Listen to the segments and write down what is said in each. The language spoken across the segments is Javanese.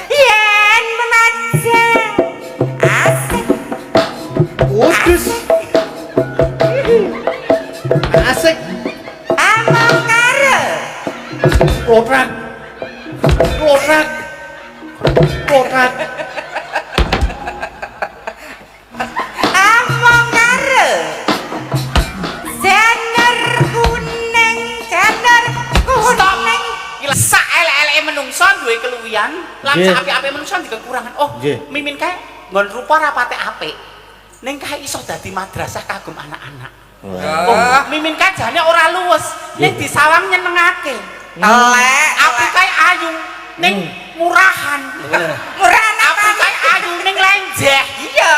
Yen menajang asik. Udus. Asik. Amang karo. Lotrak. Lotrak. Lotrak. Amang karo. Janur kuning, janur kuning. Gila sak elek-eleke menungso duwe keluwihan, lan Nggih. sak apik-apik menungso duwe kekurangan. Oh, Nggih. mimin kae nggon rupa rapate apik. Ning kae iso dadi madrasah kagum anak-anak. Oh, mimin kae jane ora luwes, ning disawang nyenengake. Elek. Apik kae ayu, ning murahan. Murahan Apik kae ayu ning lenjeh. Iya.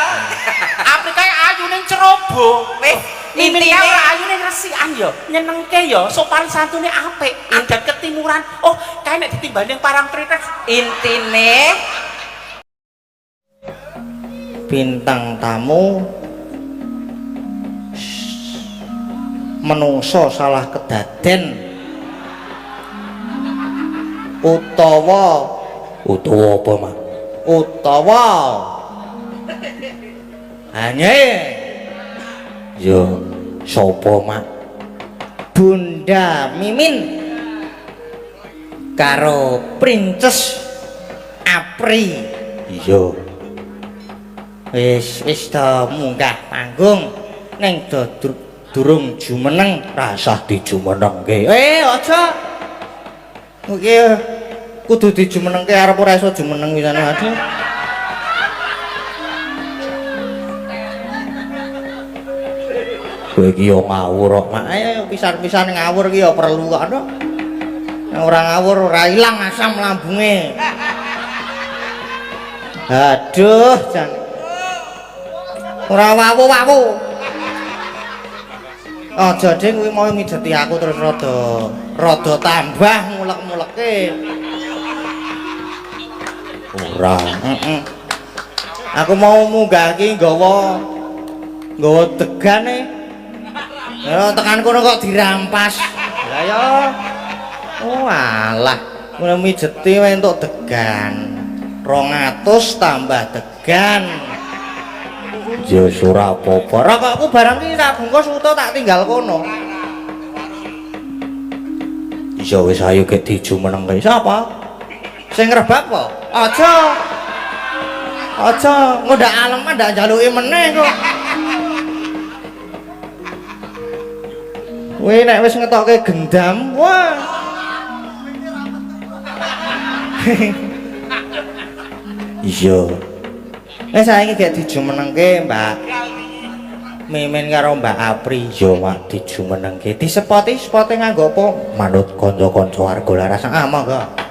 Apik kae ayu ning ceroboh. Wis Mimin intine kae ora ayu ning resikan ya, nyenengke ya, sopan santune apik, adat ketimuran. Oh, kae nek ditimbang ning parang trites intine Bintang tamu menungso salah kedaden utawa apa mak utawa hanya yo sapa mak Bunda Mimin karo Princess Apri iya wis to munggah panggung ning durung jumeneng rasah dijumenengke aja iki kudu dijumenengke arep ora iso jumeneng wisane aduh kowe iki yo ngawur kok mak pisan-pisan ngawur iki yo perlu kok nek ora ngawur ora ilang asam lambunge aduh jan ora wawu-wawu aja ding kuwi mau mijeti aku terus rada tambah mulek-mulekke ora aku mau munggah iki nggawa degane ya tekan kono kok dirampas lah ya oh alah ngono mijeti entuk degan 200 tambah degan ya ora apa-apa rokokku barang iki tak bungkus utuh tak tinggal kono iya wis ayo gek dijumenengke sapa sing ngrebab apa aja ngondak alem ndak njaluki meneh kok kowe nek wis ngetokke gendam wah iya saiki gek dijumenengke Mbak Mimin karo Mbak Apri yo mak dijumenengke disepoti nganggo apa manut kanca-kanca warga laras monggo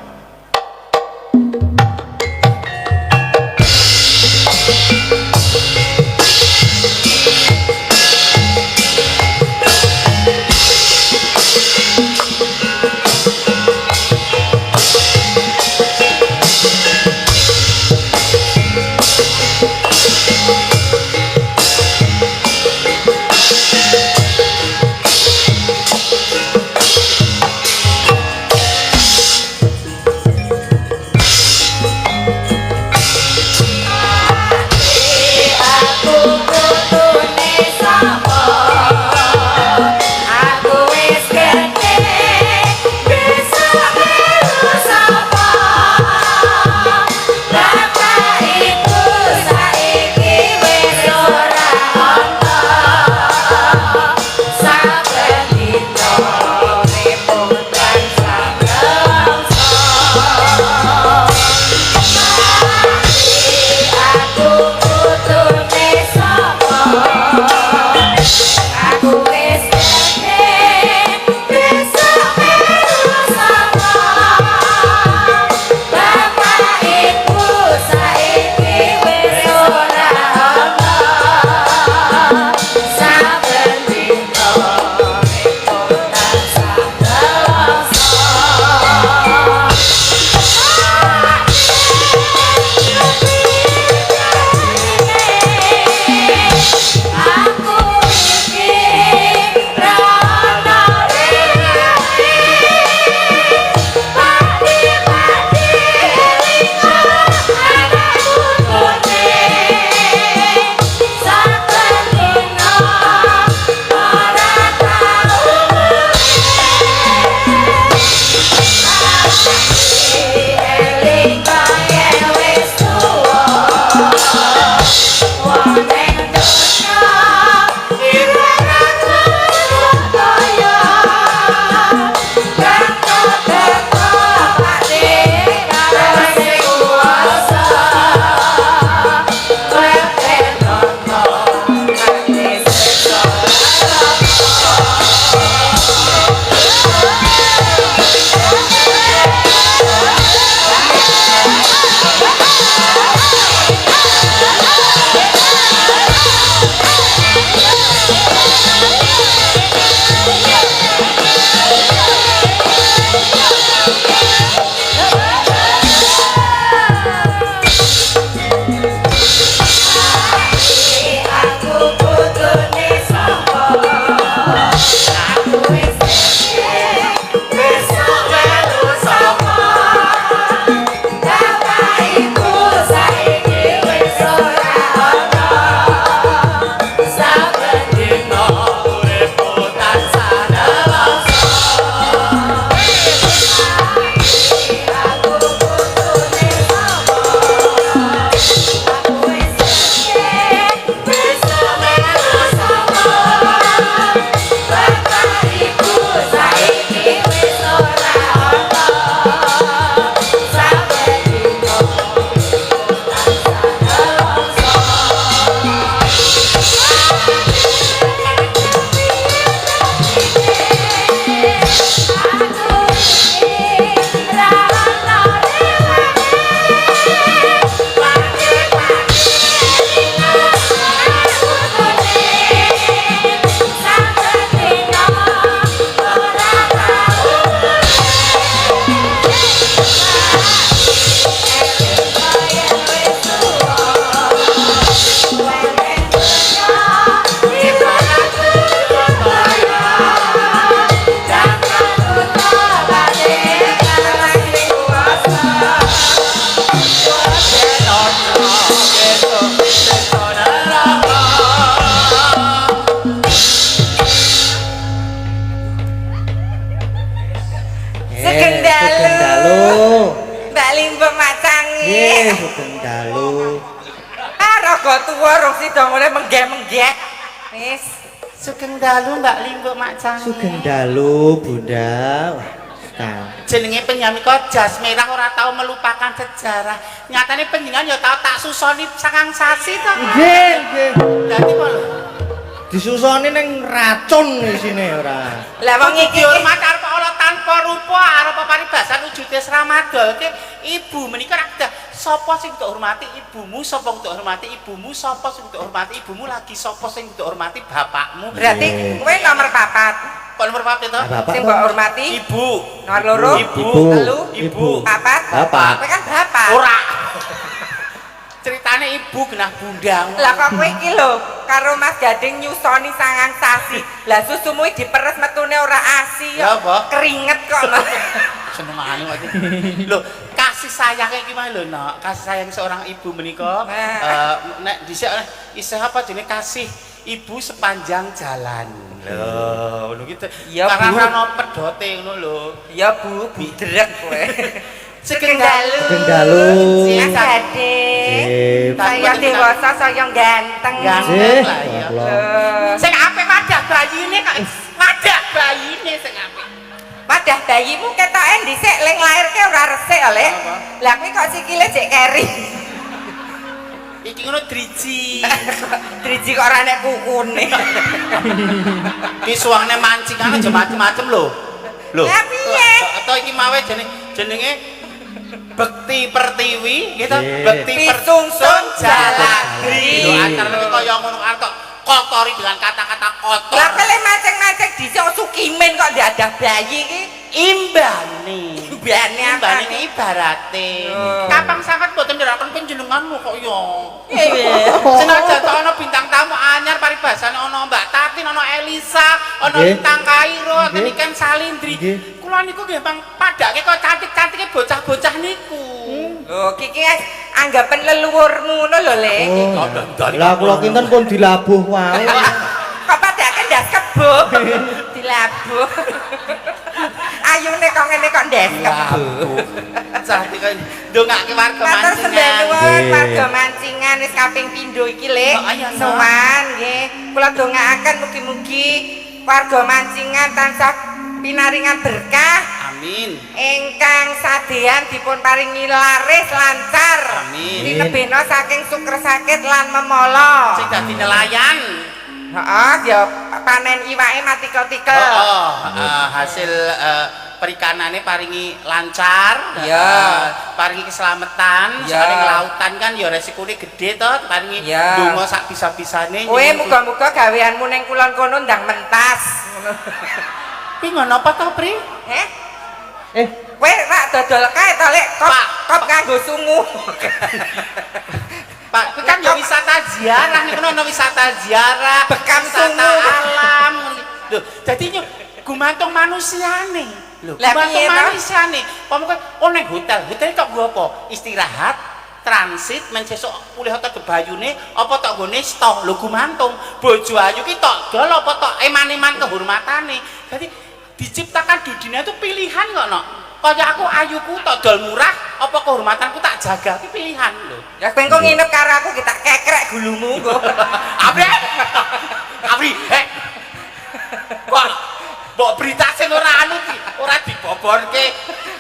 Nggih, sugeng dalu. Raga tuwa rong sida ngene menggeh-menggeh. Wis. Sugeng dalu Mbak Limbo Mak Canggih. Sugeng dalu, Bunda. Wah, jenenge penyamika jas merah ora tau melupakan sejarah. Nyatane panjenengan ya tau tak susoni sangang sasi to. nggih, nggih. Dadi kok lho. Disusoni ning racun isine ora. Lah wong iki hormat arep ana tanpa rupa arep paribasan wujude sramadol ki ibu menika ra kedah sapa sing tak hormati ibumu sapa sing tak hormati ibumu sapa sing tak hormati ibumu lagi sapa sing tak hormati bapakmu. berarti kowe nomor 4. Kok nomor 4 to? Sing mbok hormati Ibu. nomor 2 Ibu. telu Ibu. 4 Bapak. kowe kan bapak. Ora. Ceritane ibu genah bundang. Lah kok kowe iki lho karo Mas Gading nyusoni sangang sasi. Lah susumu diperes metune ora asi Ya apa? Keringet kok. Senengane kok iki. Lho, kasih sayang iki mah lho, Nok. Kasih sayang seorang ibu menika nek dhisik isih apa jenenge kasih ibu sepanjang jalan. Lho, ngono gitu. Ya, karena Bu. ana pedote ngono lho. Ya Bu, budrek kowe. Sugeng dalu. Sugeng dalu. Mas Gading. Nggih. Saya dewasa, saya ganteng. Ganteng Nggih. lah ya. Sing apik wadah Bayine kok wadah bayine sing apik. wadah bayimu ketoke dhisik ling lairke ora resik Le. Apa? Lah kuwi kok sikile jek keri. Iki ngono driji. Driji kok ora nek kukune. Ki suwangne mancingan aja macem-macem lho. Lho. Lah piye? Atau iki mawe jenenge Bekti Pertiwi gitu. Nggih. Bekti Pisungsun Jaladri. Lho acara kaya ngono kok kotori dengan kata-kata kotor. Lah kele maceng-maceng dhisik Sukimin kok diadah bayi iki. Imbane. Imbane apa Imbane nih? iki ibarate. Oh. Kapang sangat boten nderaken panjenenganmu kok ya. Iya. Senajan to ana bintang tamu anyar paribasane ana Mbak Tatin, ana Elisa, ana Nggih. Bintang Kairo, Nggih. ten Iken Salindri. Nggih. Kula niku nggih bang padake kok cantik-cantike bocah-bocah niku. Oh, kiki anggapan leluhurmu ngono lho, Le. Oh. Lah kula kinten pun dilabuh wae. Kok padake ndas kebo. Dilabuh. Ayune kok ngene kok ndas kebo. Cantik kan ndongake warga Matur sembah mancingan. nuwun Nggih. warga mancingan wis kaping pindho iki, Le. Oh, iya, no. Nuwun nggih. Kula dongaaken mugi-mugi warga mancingan tansah pinaringan berkah. Amin. Ingkang sadean dipun paringi laris lancar. Amin. Dinebena saking suker sakit lan memala. Sing dadi nelayan. Heeh, ya panen iwake matikel-tikel. Hasil perikanannya paringi lancar, Iya. paringi keselamatan. Iya. Soalnya ngelautan kan ya resikonya gede toh, paringi Iya. donga sak bisa-bisane. Kowe muga-muga gaweanmu ning kulon kono ndang mentas. Pingon apa toh, Pri? Heh? Eh, Kowe rak dodol kae to, Lek. Pak. Kop kanggo sungu. Pak, itu kan ya wisata ziarah nih, ono wisata ziarah, Bekam wisata sungu. alam. Loh, jadi gumantung manusiane. Loh, Lah, gumantung piye toh? manusiane. Pamukane neng hotel kok nggo apa? Istirahat, transit men sesuk pulih hotel kebayune apa tok nggone stok. Lho gumantung. Bojo ayu ki tok dol apa tok eman-eman kehormatane. Jadi diciptakan di dunia itu pilihan kok, Nok. Kaya aku ayuku tok dol murah apa kehormatanku tak jaga ki pilihan lho. Ya kowe engko nginep karo aku kita kekrek gulumu engko. Abri. Abri, kok mbok berita sing ora anu ki, ora diboborke.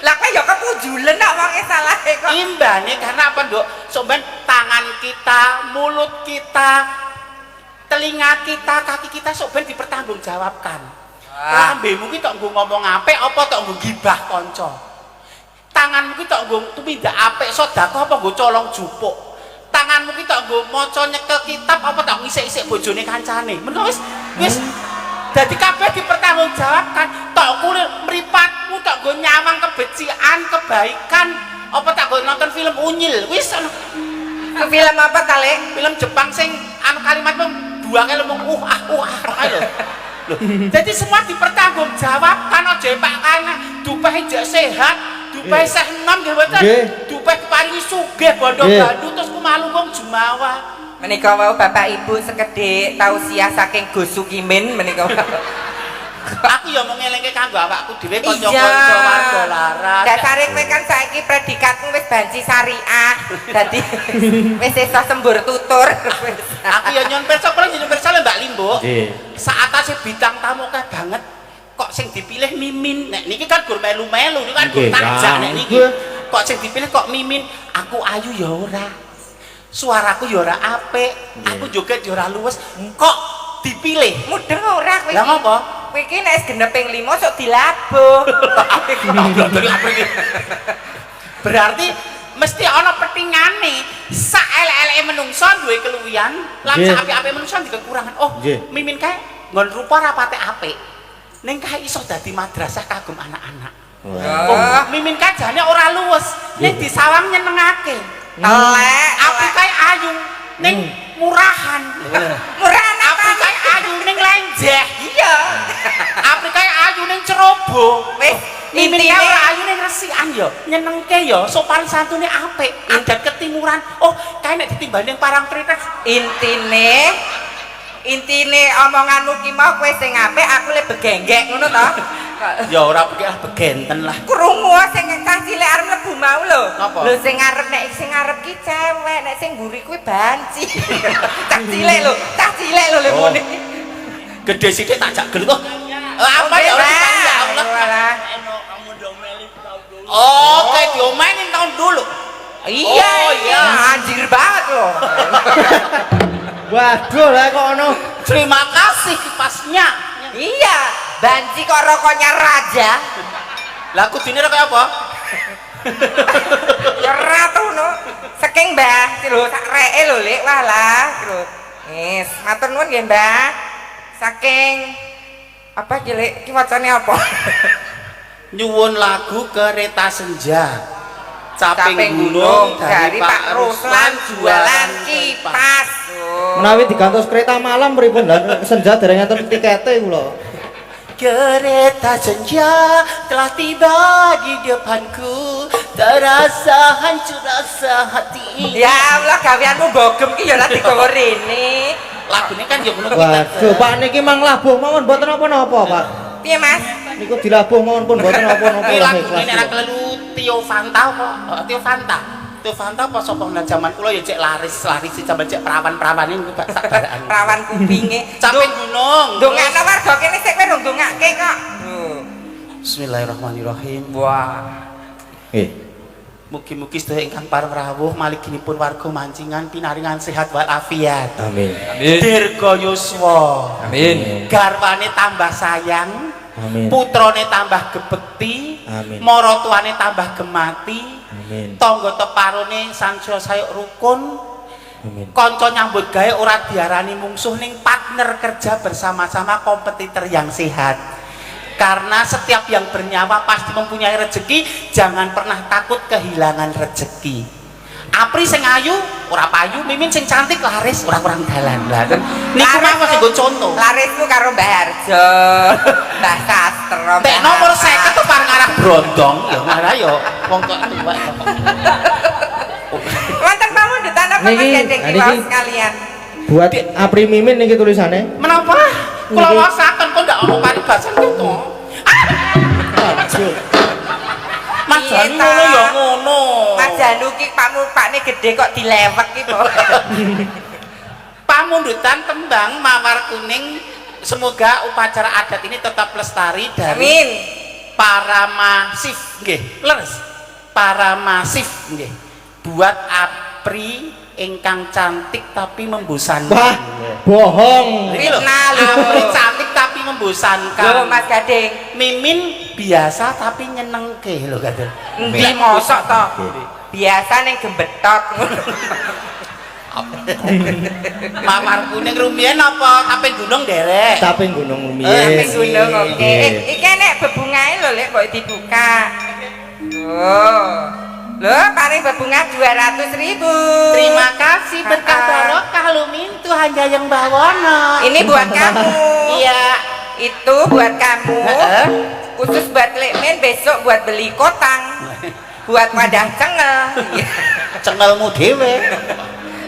Lah kowe ya kepujulen kok wonge salahe kok. Imbane karena apa, Nduk? Sampeyan tangan kita, mulut kita, telinga kita, kaki kita sampeyan dipertanggungjawabkan. Lambemu ki tok nggo ngomong apik apa tok nggo gibah kanca. Tanganmu ki tok nggo tumindak apik sedekah apa nggo colong jupuk. Tanganmu ki tok nggo maca nyekel kitab apa tok ngisik-isik bojone kancane. Menawa wis dadi kabeh dipertanggungjawabkan. Tok kulit mripatmu tok nggo nyawang kebecikan, kebaikan apa tak nggo nonton film unyil. Wis Ku film apa ta, Lek? film Jepang sing anu kalimatmu dua kali ngomong lho. Loh, jadi semua dipertanggungjawabkan aja Pak Kana dupahe jek sehat, dupahe seh enom nggih mboten. Nggih. Dupahe paringi sugih bondo-bandu terus kumalu wong jumawa. Menika wau Bapak Ibu sekedhik tausiah saking Gus Sukimin menika. Aku ya mau ngelingke kanggo awakku dhewe kanca-kanca Iya. warga laras. Dasare kowe kan saiki predikatmu wis banci syariah. Dadi wis iso sembur tutur. Aku ya nyon pirsa kula nyon pirsa Mbak Limbo. Nggih. Saatase bintang tamu kae banget. Kok sing dipilih Mimin. Nek niki kan gur melu-melu, niki kan gur Nggih, tajak nek Kang. niki. Kok sing dipilih kok Mimin. Aku ayu ya ora. Suaraku ya ora apik. Aku joget ya ora luwes. Kok dipilih? Mudeng ora kowe. Lah ngopo? Kowe iki nek wis genep ping 5 sok dilabuh. Berarti mesti ana petingane. Sak elek-eleke menungso duwe keluwihan, lan Nggih. sak apik-apike menungso duwe kekurangan. Oh, Nggih. Mimin kae nggon rupa rapate apik. Ning kae iso dadi madrasah kagum anak-anak. Wah. Oh, Mimin kae jane ora luwes, ning disawang nyenengake. Elek. Apik kae ayu, ning murahan. Murah Apik kae ayu ning lenjeh. Iya. Apik kae ayu ning ceroboh. Wis Mimin intine kae ora ayu ning resikan ya, nyenengke ya, sopan santune apik, adat ketimuran. Oh, kae nek ditimbang ning parang trites. intine omonganmu ki mau kowe sing apik aku le begenggek ngono to. Ya ora pikir lah begenten lah. Krungu sing cah cilik arep mlebu mau lho. Napa? Lho sing ngarep ki cewek, nek sing mburi kuwi banci. Cah cilik lho le Oh. muni. Gede sithik tak jak gel kok. Apa ya ora ya Allah. Walah. Oh, kayak diomainin tahun dulu. Iya, Oh, iya. anjir banget loh. Waduh lah kok ono. Terima kasih kipasnya. Iya, banci kok rokoknya raja. Lah kudune kayak apa? Ya ratu no. Saking Mbah, lho sak reke lho Lek, walah, lho. Wis, matur nuwun nggih, Mbah. Saking apa ki Lek? Ki wacane apa? Nyuwun lagu Kereta Senja. Caping gunung dari Pak Ruslan jualan kipas. Oh. Menawi digantos kereta malam pripun lan senja dereng enten tikete kula. Kereta senja telah tiba di depanku, terasa hancur rasa hati. Ya Allah, gaweanmu bogem ki ya lah digawa rene. Lagu ini kan ya ngono Waduh, Pak niki mang labuh mawon mboten napa-napa, Pak. Piye, Mas? Niku dilabuh mawon pun mboten napa-napa Ini lah lagu ikhlas. ini nek kelelu Tio Fanta apa? Tio Fanta. Tio Fanta apa sapa nang jaman kula ya cek laris sing jaman cek perawan-perawane niku Pak sak baraan. Perawan kupinge. Caping gunung. Ndongakno warga kene sik kowe rung ndongake kok. Bismillahirrahmanirrahim. Wah. Mugi-mugi sedaya ingkang pareng rawuh maliginipun warga mancingan pinaringan sehat walafiat. Amin. Dirga yuswa. Amin. Garwane tambah sayang. Amin. Putrane tambah gebekti. Amin. Maratuwane tambah gemati. Amin. Tangga teparone sansaya sayuk rukun. Amin. Kanca nyambut gawe ora diarani mungsuh ning partner kerja bersama-sama kompetitor yang sehat. Karena setiap yang bernyawa pasti mempunyai rezeki, jangan pernah takut kehilangan rezeki. Apri sing ayu ora payu, Mimin sing cantik laris ora kurang dalan. Lah niku mawon sing nggo contoh. Larismu karo Mbah Harjo. Mbah Sastra. Tek nomor 50 tuh pareng arah brondong ya malah ya wong kok tuwek. Wonten pamundutan apa Mas Niki, Gendeng niki. kiwas kalian? Buat Apri Mimin niki tulisannya. Menapa? Kula Niki. wasaken kok ndak ono paribasan gitu. Waduh. Mas Piye Janu ta? ngono ya ngono. Mas Janu ki pamupane gede kok dilewek ki po. Pamundutan tembang Mawar Kuning, semoga upacara adat ini tetap lestari dari Amin. para masif nggih. Leres. Para masif nggih. Buat Apri ingkang cantik tapi membosankan. Wah, bohong. Iki lho, Fitnah lho. Apri cantik tapi membosankan. Lho Mas Gading, Mimin biasa tapi nyenengke lho Gadel. endi mosok to? Biasa ning gembetot. Mawar Kuning rumiyin apa Caping Gunung derek? Caping gunung Ning lumiyin. gunung oke. Iki nek bebungae lho Lek mbok dibuka. Oh. Lho, paling bebunga 200.000. Terima kasih berkah barokah Lumin Tuhan Jayang Bawono. Ini buat kamu. Iya. Itu buat kamu. Heeh. Khusus buat Lekmen, besok buat beli kotang. Buat wadah cengel. Cengelmu dhewe.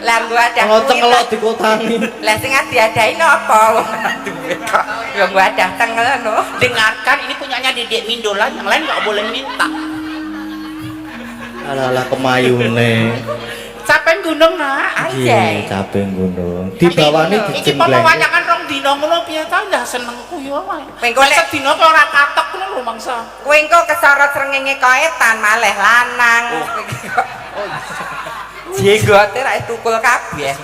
Lah nggo adah Kalau kuwi cengelok dikotangi. lah sing diadain apa wong duwe kok ya nggo adah tengel no. Dengarkan, ini punyanya Dedek Mindola, yang lain nggak boleh minta. Alah kemayune. Capek gunung nak. Anjay. Capek gunung. Dibawani Iki dijembleng. pewayangan rong dina ngono piye ta ndah senengku ya wae. Pengko lek Sedina kok ora katok ngono lho mangsa. kowe engko kesorot srengenge kaetan maleh lanang. Jenggote ra tukul kabeh.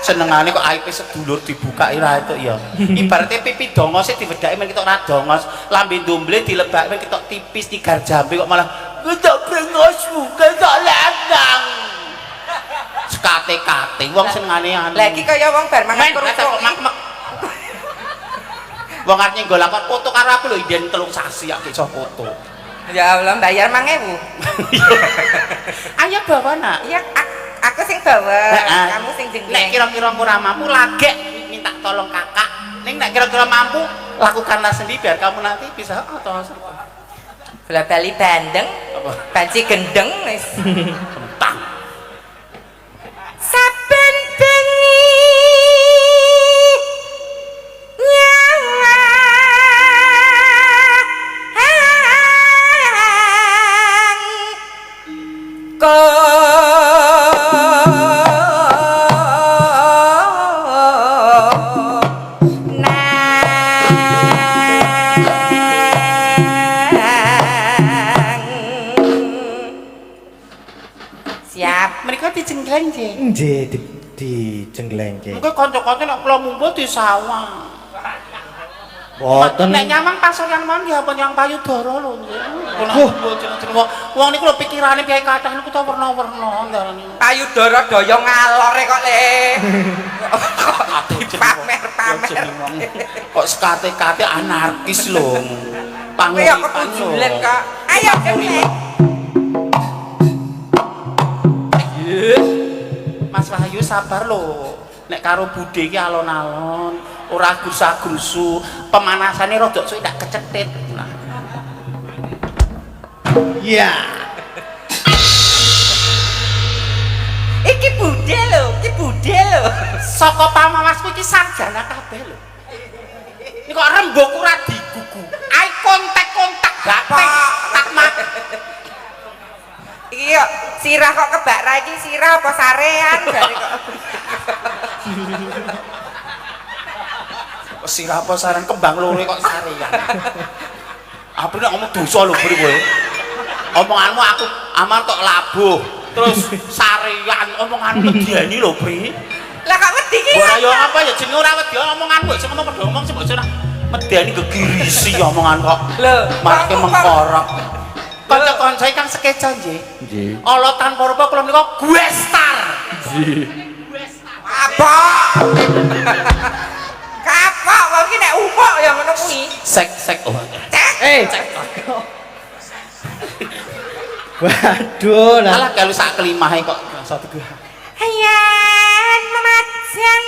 Senengane kok aipe sedulur dibuka ira itu ya. Ibaratnya pipi dongos e diwedhaki men ketok ra dongos, lambe ndomble dilebak men ketok tipis tigar jambe kok malah ketok brengosmu ketok lanang. Sekate-kate wong senengane anu. Lah iki kaya wong bar mangan kerupuk. Wong arep nyenggol lakon foto karo aku lho yen 3 sasi ya iso foto. Ya Allah bayar 5.000. Ayo bawa nak. Iya aku sing bawa, Heeh. kamu sing Nek jengleng. kira-kira ora mampu lagek minta tolong kakak. Ning nek kira-kira mampu lakukanlah sendiri biar kamu nanti bisa atau Bola bali bandeng, apa? banci gendeng wis. Kentang. Saben bengi nyawa siap. Mereka dijenggleng je. Nggih dijengglengke. Engko kanca-kanca nek kula mumpu di sawah. Boten. Nek nyamang pasokan mon ya apa yang payudara lho nggih. Kula Wah. mumpu jeneng wong niku lho pikirane piye kathah niku ta werna-werna ndarani. Payudara daya ngalore kok le. Pamer-pamer. Kok sekate-kate anarkis lho. Kowe ya ketujulen kok. Ayo gemlek. Mas Wahyu sabar lho. Nek karo budhe iki alon-alon, ora grusa-grusu, pemanasane rada suwe ndak kecetit. Nah. Iya. Iki budhe lho, iki budhe lho. Saka pamawasku iki sarjana kabeh lho. Ini kok rembugku ora digugu. Ai kontak-kontak batek tak mak. Iki yo sirah kok kebak ra iki sirah apa sarean jare kok. Sirah apa saran kembang lore kok sarean. Apa nek ngomong dosa lho bri kowe. Omonganmu aku aman tok labuh. Terus sarean omonganmu medeni lho bri. Lah kok wedi iki? Ora yo apa ya jenenge ora wedi omonganmu sing ngono padha omong sing mbok ora medeni gegirisi omongan kok. Lho, Marke mengkorok. Kanca-kanca kang sekeca nggih. Nggih. Allah tanpa rupa kula menika Guestar. Nggih. Apa? Kapok wong iki nek umuk ya ngono kuwi. Sek oh. Waduh lah. Alah kalau sak kelimahe kok satu gua. Yen memajang.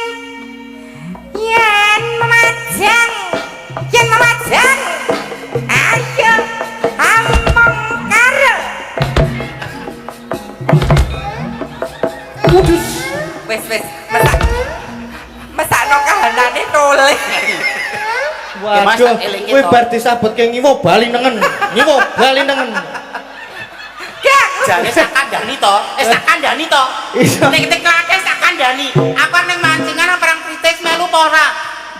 Yen memajang. Yen memajang. Ayo among karo. Kudus. Wis mesakno kahanane toleh. Waduh, tak elingi kowe to. bar disabutke ngiwo bali nengen. Ngiwo bali nengen. Gak. Jane sak kandhani to. Sak kandhani to. Iso. Nek teklake sak kandhani. Aku ning mancingan perang kritis melu apa ora?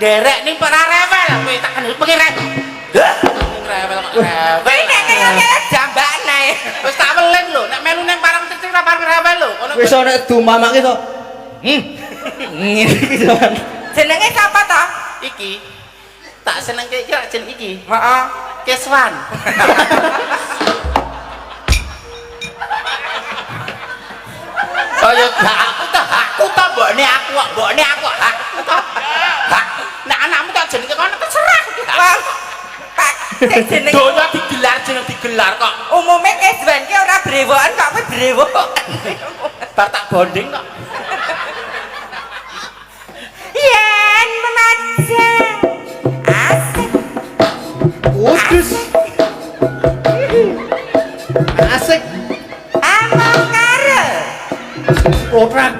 Derek ning para rewel kowe tak kandhani pengen rewel kok rewel. Nek kaya jambane. Wis tak weling lho, nek melu ning parang kritis ora parang rewel lho. Ngono Wis ana dumamake to. Ngene iki to. Jenenge sapa to? iki tak seneng iki jeneng iki. Heeh. Keswan. Kaya aku ta mbokne aku kok mbokne aku aku ta. Nek anakmu tak jenenge kono terserah. Wah. Pak, sing jenenge Donya digelar jeneng digelar kok. umume Keswan ki ora brewokan kok kowe brewok. Bar tak bonding kok. Yen memajang. Asik. Kudus. Asik. Among Klotrak.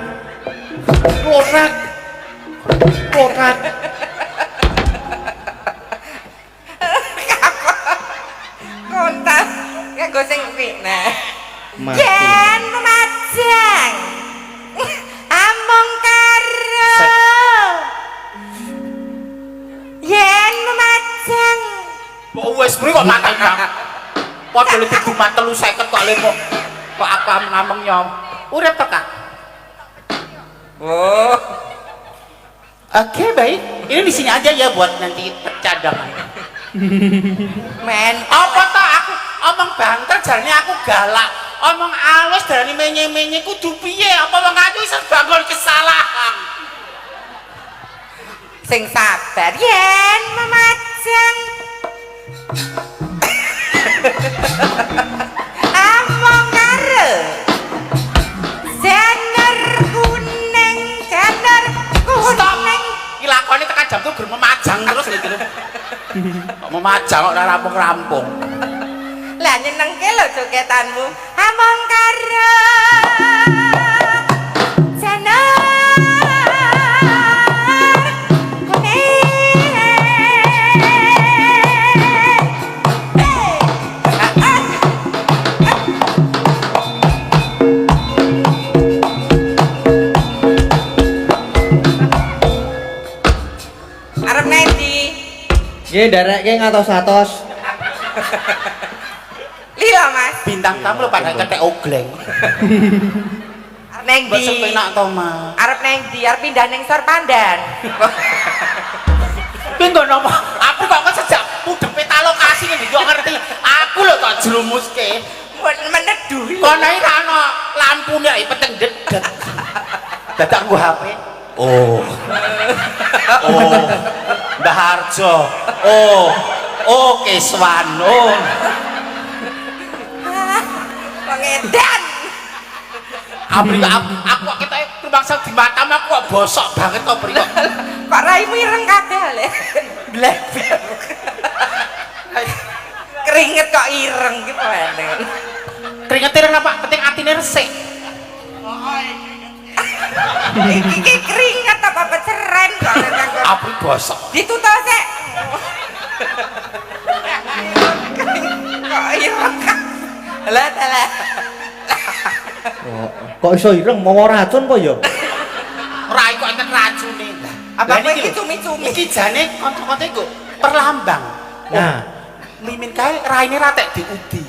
Klotrak. Klotrak. Kontak nganggo sing kuwi. Nah. Mati. Yen memajang. Among karo. Yen memajang. Kok wis kuwi kok makan Kang. Padha le didumat 350 kok le kok apa ngamengnya. Urip to Kang? Oh. Oke, baik. Ini di sini aja ya buat nanti cadangan. Men, Apa toh aku omong banter jarane aku galak. Omong alus darane menye-menye kudu piye? Apa wong aku iso bangun kesalahan? sing sabar yen memajang. Among karo. Janur kuning, janur kuning. Iki lakone tekan jam 7 gur memajang terus iki lho. Kok memajang kok ora rampung-rampung. Lah nyenengke lho jogetanmu. Among karo. Janur kuning. Arep ngendi? Nggih ndarekke ngatos-atos. Lila Mas. Bintang tamu lho pada ketek ogleng. Arep neng Mbok ndi? sepenak to, Mas. Arep neng ndi? Arep pindah ning Sor Pandan. Kuwi nggo napa? Aku kok sejak mudeng peta lokasi ngendi kok ngerti. Aku lho tak jlumuske. Meneduh. Kono iki ra ono lampune iki peteng dedet. Dadak nggo HP. Oh. Oh. Mbah Harjo. Oh. Oh, Keswan. Oh. Pengedan. Aku kok ketok rumangsa di matam aku kok bosok banget to pri kok. Kok raimu ireng kabeh le. Blek. Keringet kok ireng ki panen. Keringet ireng apa? Penting atine resik. Iki keringet apa peceren kok Apri bosok. ditutul sik. Kok ireng. Lah dalah. Oh, kok iso ireng mawa racun po ya? Ora kok enten racune. Apa Lah kowe niki iki lho, cumi-cumi? iki jane kanca-kanca iku perlambang. Nah, Mimin kae raine ra tek diudi.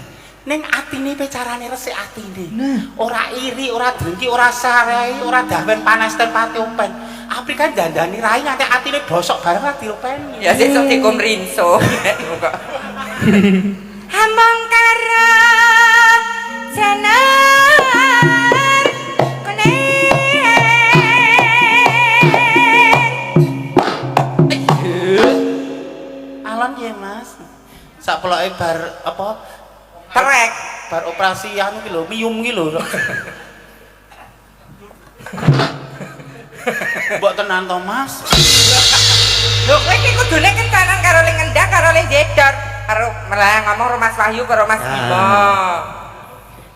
Ning atine pe carane resik atine. Ora iri, ora drengki, ora sarai, ora dawen panas ten pati open. Apri kan dandani rai nganti atine bosok bareng ra diopeni. Ya sesuk dikum rinso. Among karo janur kuning. Alon ya Mas. Sak peloke bar apa? Trek. Bar operasi anu ki lho, mium ki lho. Mbok tenan to Mas? Lho kowe iki kudune kencanan karo ling ngendang karo ling jedor. Karo malah ngomong Mas Wahyu karo Mas Bimo.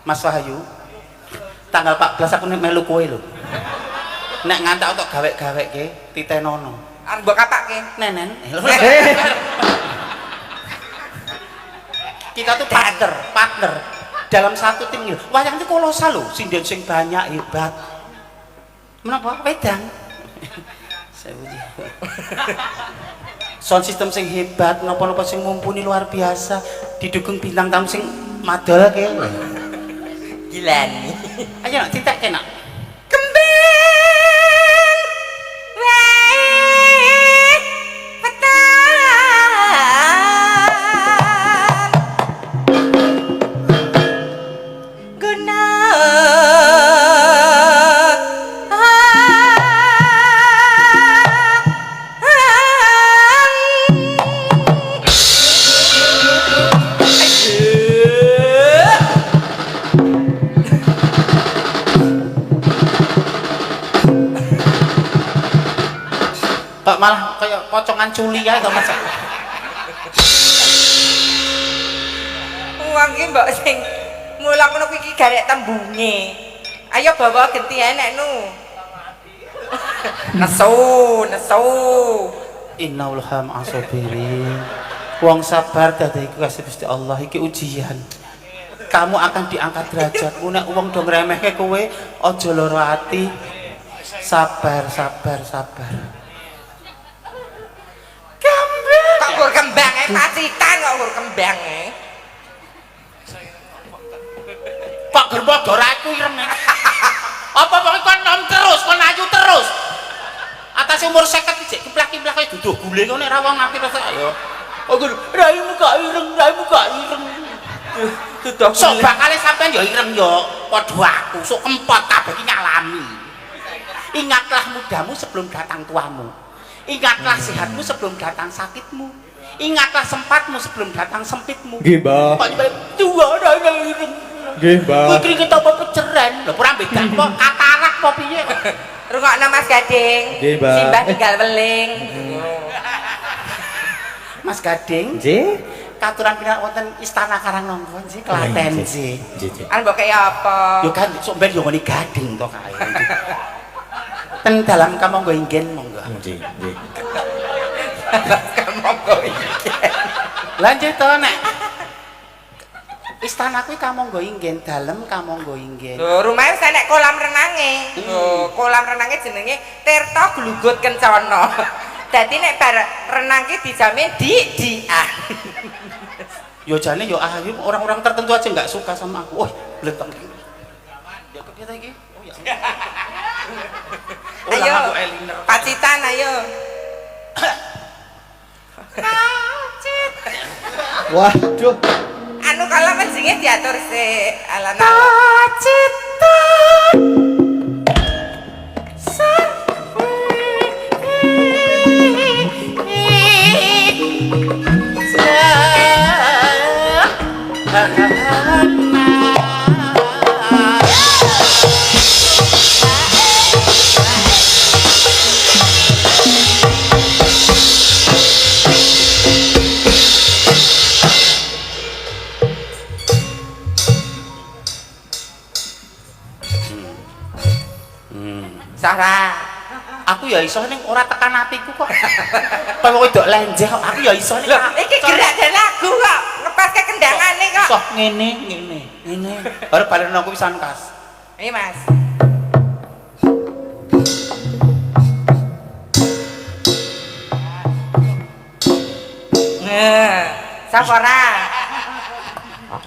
Mas Wahyu. Tanggal 14 aku nek melu kowe lho. Nek ngantek untuk gawe-gaweke titenono. Arep mbok kapake. Nenen. Kita tuh partner dalam satu tim gitu. Wayang itu kolosal loh, sinden sing banyak hebat. Menapa? Wedang. Saya puji. Sound system sing hebat, napa-napa sing mumpuni luar biasa, didukung bintang tamu sing madol kae. Gilani. Ayo nak cinta kena. Kembang wae petang guna Kok malah kayak pocongan culi ya to Mas. Wong ki mbok sing mulang ngono kuwi iki garek tembunge. Ayo bawa genti enek nu. Nesu, nesu. Innaullaha ma'asabirin. Wong sabar dadi iku kasih Gusti Allah iki ujian. Kamu akan diangkat derajatmu nek wong do ngremehke kowe aja lara ati. Sabar, sabar, sabar. Kembang. Kok gur kembang pacitan kok gur kembang Pak Gerbodor aku ireng. Apa pokoke kon nom terus, kon ayu terus. Atas umur 50 dicek keplak-keplak kaya duduh gule kok nek ra wong ngerti rasa ayo. Oh raimu gak ireng, raimu gak ireng. Duduh Sok bakale sampean ya ireng ya padha aku, sok kempot kabeh iki ngalami. Ingatlah mudamu sebelum datang tuamu. Ingatlah sehatmu sebelum datang sakitmu. Ingatlah sempatmu sebelum datang sempitmu. Nggih, Mbah. Kok dibalik tua ora ireng. Nggih, Mbah. Kuwi keringet apa peceren? Lho ora beda kok katarak apa piye? Rungokno Mas Gading. Nggih, Mbah. Simbah tinggal weling. Mas Gading, Nggih. katuran pindah wonten Istana Karangnonggo nggih Klaten nggih. Nggih. An mbok kaya apa? Yo kan sok ben yo ngene Gading to kae. Ten dalam kamangga inggen monggo. Nggih, nggih. Kamangga iki. Lanjut to nek Istana kuwi kamangga inggen, dalem kamangga inggen. Lho, rumahe wis enek kolam renange. Lho, kolam renange jenenge Tirta Glugut Kencana. Dadi nek bar renang ki dijamin dian. Yo jane yo ayu orang-orang tertentu aja nggak suka sama aku. Oh, bletong. Ya kok kita iki? Oh ya. Oh, Ayo, aku Eliner. pacitan ayo. Waduh. Anu kalau menjingnya diatur sih alana. Pacitan. Sarah, Aku ya iso ning ora tekan atiku kok. Kaya wedok lenjeh kok aku ya iso ning. lho iki gerak dan lagu kok ngepaske kendangane kok. Soh ngene. Arep balen aku pisan kas. Ini Mas. Nah, Sapora.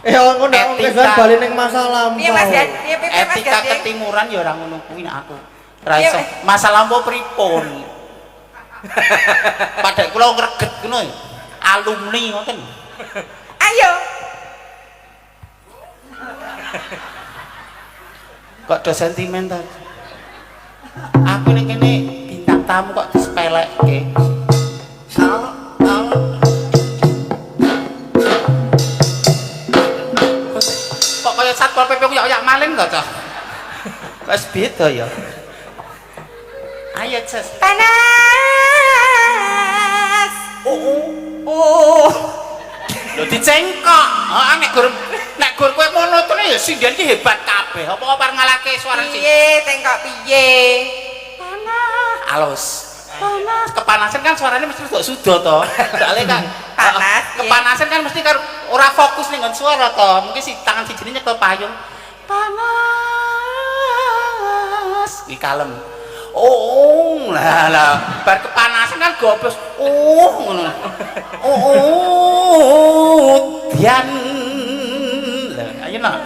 Aku nek Etika. wis bali ning masa lampau. Piye Mas Gading? Piye Mas Etika Gading? ketimuran ya ora ngono kuwi nek aku. Ra iso. Masa lampau pripun? Padahal kula ngreget ngono ya. Alumni ngoten. Ayo. Kok do sentimental. Aku ning kene bintang tamu kok disepelekke. Kok kaya satpol PP ku ya maling to, Cah? Wes beda ya. Ayo, Ces. Panas. Oh. Lho dicengkok. Heeh nek gur kowe monotone ya sindhen iki hebat kabeh. Apa kok pareng ngalake suara sing Piye tengkok piye? panas. Alus. Panas. Kepanasan kan suaranya mesti rada suda to. Soale kan Panas, iya. Kepanasan kan mesti karo ora fokus ning nggon suara to. Mungkin si tangan sijine nyekel payung. Panas. Iki kalem. Oh, lah bar kepanasan kan goblos. Ngono. Dian. Lah, ayo nak.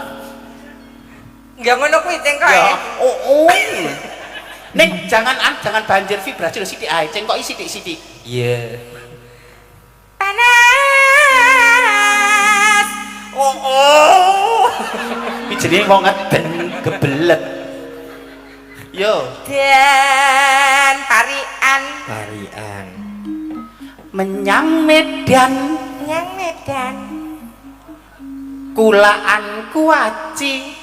Enggak ngono kuwi tengkok Ya, ya. Nek jangan banjir vibrasi lho sithik ae, cengkoki sithik-sithik. Iya. Panas. Iki jenenge wong ngeden gebelet. Yo, Dan tarian Tarian. menyang Medan, yang Medan. kulaan kuaci.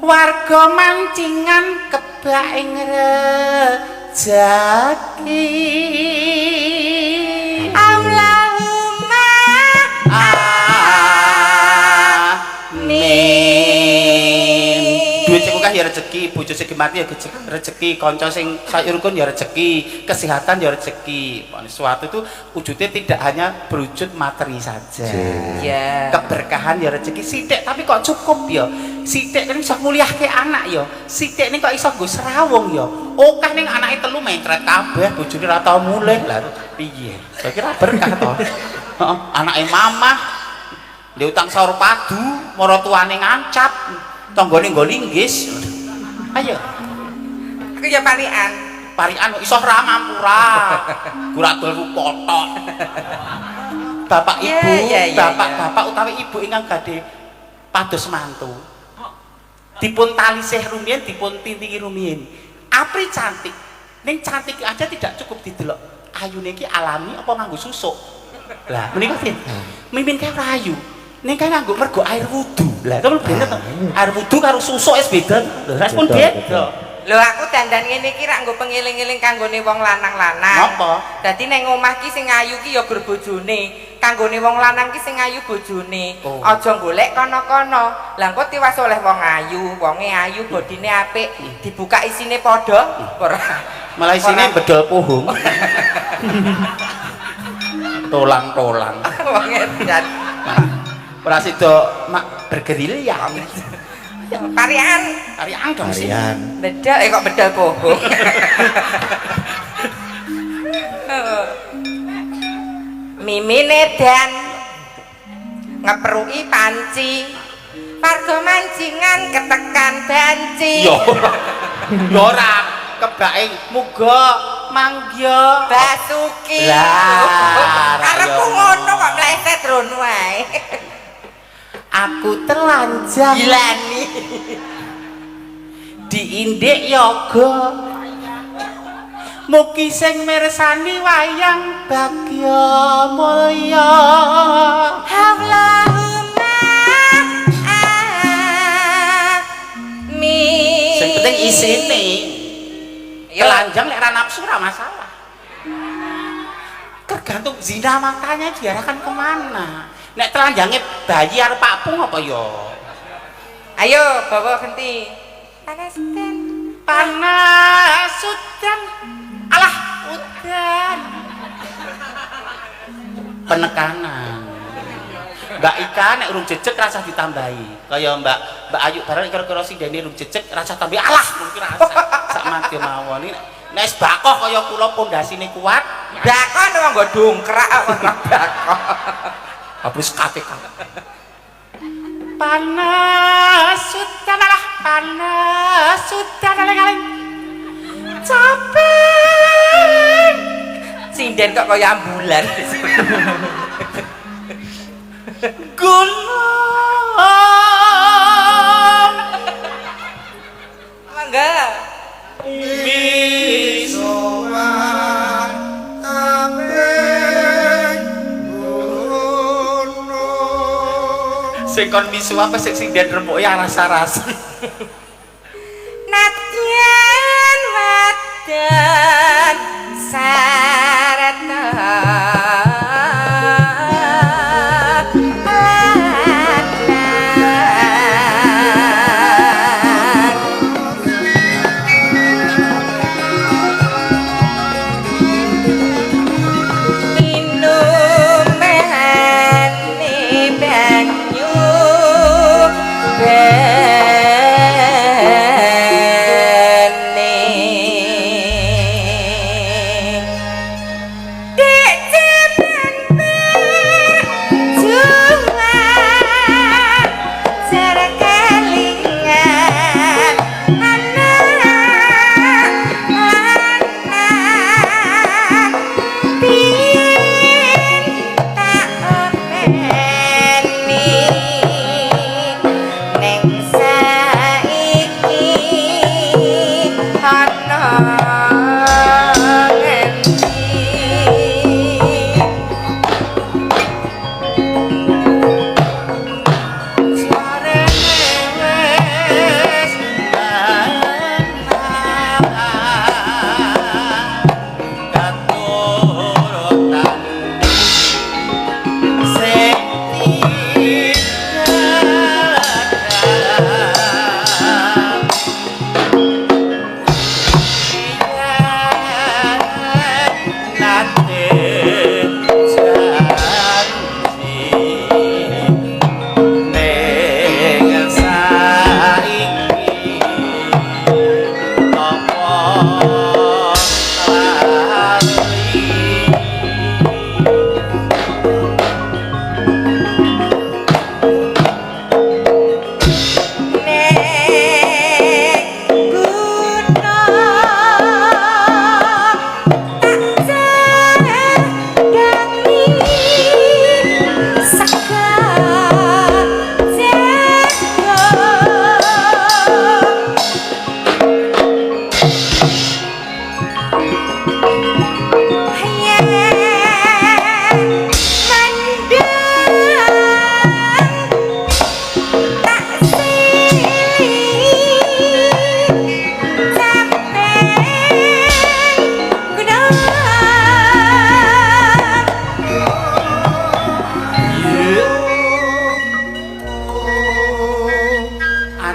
Warga mancingan kebak ing rejeki. Allahumma Amin. Duit rezeki kan ya rezeki, bojo sing mati ya rezeki, kanca sing sayurkun ya rezeki, kesehatan ya rezeki. Suatu itu wujudnya tidak hanya berwujud materi saja. Iya. Keberkahan ya rezeki sithik tapi kok cukup ya. Sithik kan iso nguliahke anak ya. Sithik ning kok iso nggo serawung ya. Okeh ning anake telu mentret kabeh, bojone ra tau mulih. Lah piye? Saya kira berkah to. Heeh, anake mamah dia utang sahur padu, mara tuane ngancap, tanggane nggo linggis. Ayo. Aku ya parian. Parian iso ra mampura. Guradul potok. Bapak Ibu, bapak-bapak utawi ibu ingkang gadhe pados mantu. Dipun talisih rumiyin, dipun tintingi rumiyin. Apri cantik. Ning cantik aja tidak cukup didelok. Ayune iki alami apa nganggo susuk? Lah, menika piye? Mimin kae rayu. Ning kae nganggo mergo air wudu. Lah, kan bener to. Air wudu karo susuk wis beda. Lah, pun beda. Lho aku dandan ngene iki rak nggo pengiling-iling kanggone wong lanang-lanang. Napa? Dadi ning omah ki sing ayu ki ya gur bojone. Kanggone wong lanang ki sing ayu bojone. Aja golek kono-kono. Lah engko tiwas oleh wong ayu, wonge ayu, bodine apik, dibuka isine padha ora. Malah isine bedol puhung. Tolang-tolang. Wonge dan Ora sida mak bergerilya. Parian. Parian dong sih. Harian. Bedal kok bedal pohon. Mimine dan ngeprui panci. Pargo mancingan ketekan banci. Yo. Ora kebake muga mangya Basuki. Lah, Karepku ngono kok mleset rono wae. aku telanjang Gilani. diindik yoga mugi sing mirsani wayang bagya mulya. Allahumma amin. Sing penting isine. Yo. Telanjang lek ra nafsu ra masalah. Tergantung zina matanya diarahkan kemana. Nek telanjange bayi arep pakpung apa ya? Ayo bawa genti. Panas dan Panas udan. Alah udan. Penekanan. Mbak Ika nek urung jejeg rasah ditambahi. Kaya Mbak Ayu bareng kira-kira sindene urung jejeg rasah tambahi. Alah mungkin rasah. Sak mati mawon iki. Nek wis bakoh kaya kula pondasine kuat, bakon wong nggo dongkrak kok bakon. habis KTK. Panas udan alah panas udan aling-aling. Capek. Sinden kok kaya ambulan. Gulung. Mangga. Sing kon misu apa sing sinden rempuke rasa-rasa. Natyan wadan sarana Dek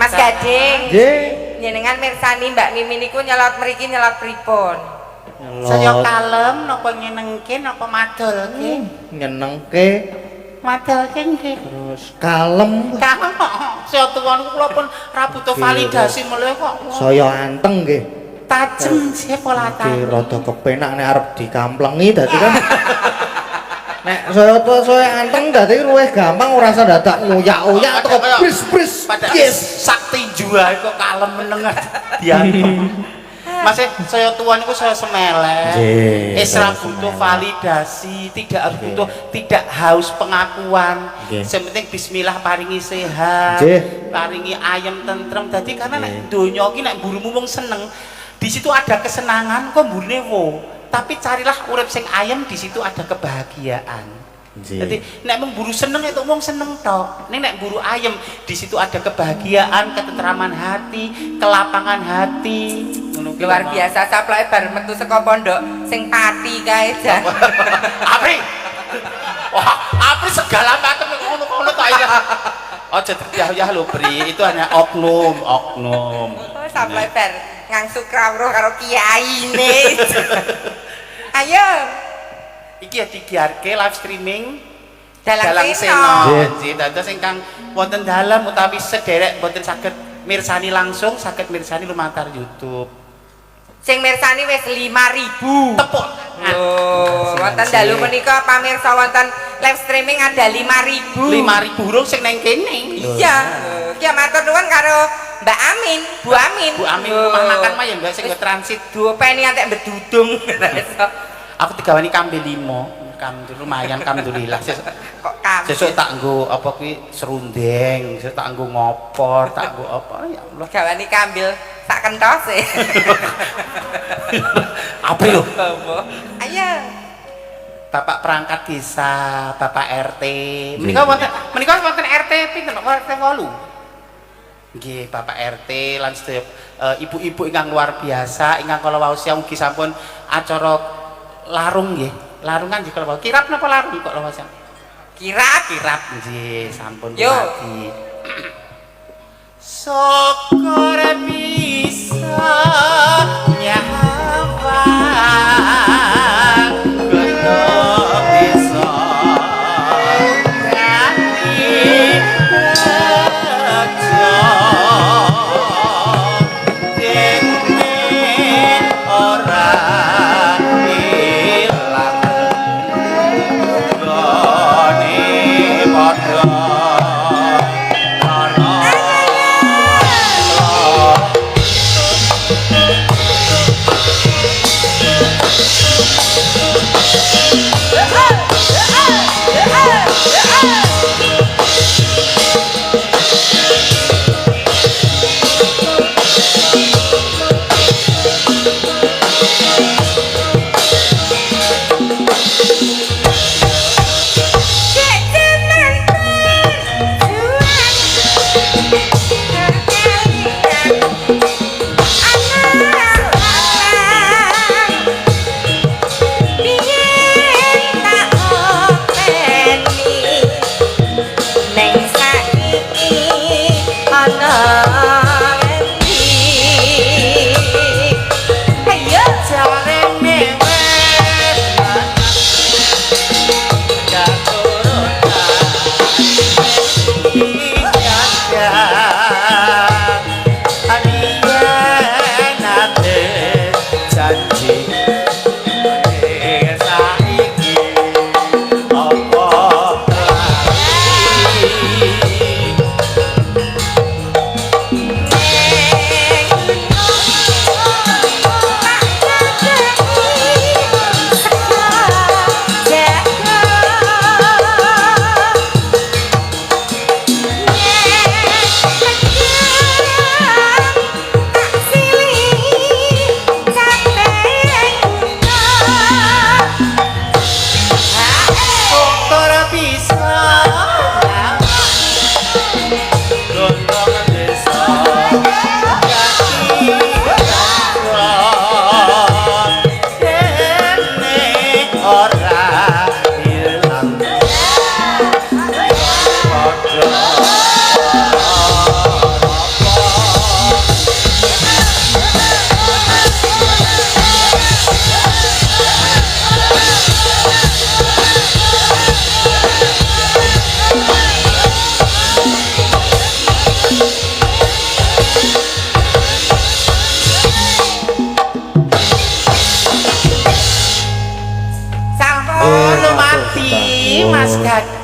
Mas Gading. Nggih. Jenengan mirsani Mbak Mimin niku nyelot mriki nyelot pripun? Saya kalem napa nyenengke napa madolke? Nyenengke Madolke nggih. terus kalem. Kalem kok. Saya tuwa niku kula pun ra butuh validasi mulih kok. Saya anteng nggih. Tajem sih Nggih polatane. rada kepenak nek arep dikamplengi dadi kan. Nek saya tuwa saya anteng dadi luwih gampang ora usah dadak nguyak-uyak teko bris-bris. Pada Yes. sak tinju ae kok kalem meneng diantem. Mas saya tua niku saya semeleh. Nggih, Isra saya butuh semeleh. validasi, tidak harus Nggih. butuh, tidak haus pengakuan. Nggih. Yang penting bismillah paringi sehat, Nggih. paringi ayem tentrem. Dadi karena Nggih. nek donya iki nek mburumu wong seneng, di situ ada kesenangan kok mburine wo. Tapi carilah urip sing ayem, di situ ada kebahagiaan. Jadi nek memburu seneng itu wong seneng tok. Nek mburu ayem di situ ada kebahagiaan, ketentraman hati, kelapangan hati. Ngono ki Luar lho, biasa saploke bar metu saka pondok sing pati kae jan. Apri. Wah, Apri segala macam ngono-ngono tak iya. Aja terjah-yah lho, Pri. Itu hanya oknum. Oh, saploke bar ngangsu krawruh karo kiyaine. Ayo. Iki ya digiarke live streaming Dalang Seno. Nggih. Nggih, dados ingkang wonten dalam utawi sederek boten saged mirsani langsung, saged mirsani lumantar YouTube. Sing mirsani wis 5.000. Tepuk. Loh, wonten dalu menika pamirsa wonten live streaming ada 5.000. 5.000 urung sing neng kene. Iya. Ki matur nuwun karo Mbak Amin, Bu Amin. Bu Amin rumah makan mah ya Mbak sing nggo transit. Duopeni antek bedudung. Aku digawani kambe 5. Lumayan alhamdulillah. Kok kamu? Sesuk tak nggo apa kuwi serundeng, sesuk tak nggo ngopor, tak nggo apa ya Allah. Gawani kambil sak kentose. Apa lho? Ayo. Bapak perangkat desa, Bapak RT. Menika wonten RT pinten? RT 8. Nggih, Bapak RT lan sedaya ibu-ibu ingkang luar biasa ingkang kala wau siang ugi sampun acara larung nggih. Larung kan kala wau. Kirap napa larung kok lho siang? Kirap nggih, sampun Yo. dumadi. Syukur bisa nyawa genep bisa ganti rejo dene ora ilang gone padha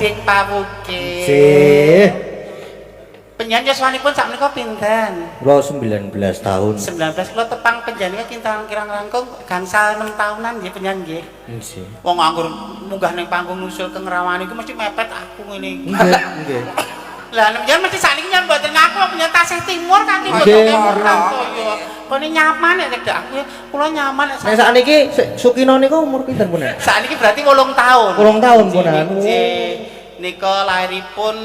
Dik Pawuke. Nggih. Penyanyi yuswanipun sakmenika pinten? Kula 19 tahun. 19 kula tepang penjanjian kintal kirang langkung gangsal 6 tahunan nggih penyanyi nggih. Nggih. Wong anggur munggah ning panggung nusul ke ngrawani iku mesti mepet aku ngene iki. Nggih, nggih. Lah njenengan mesti sakniki nyen mboten ngaku penyanyi tasih timur kanthi Nggih. mboten kaya. Kene nyaman nek nek aku kula nyaman nek Nek sakniki Sukino niku umur pinten punan? sakniki berarti 8 tahun. 8 tahun punan. Nggih. Nika lairipun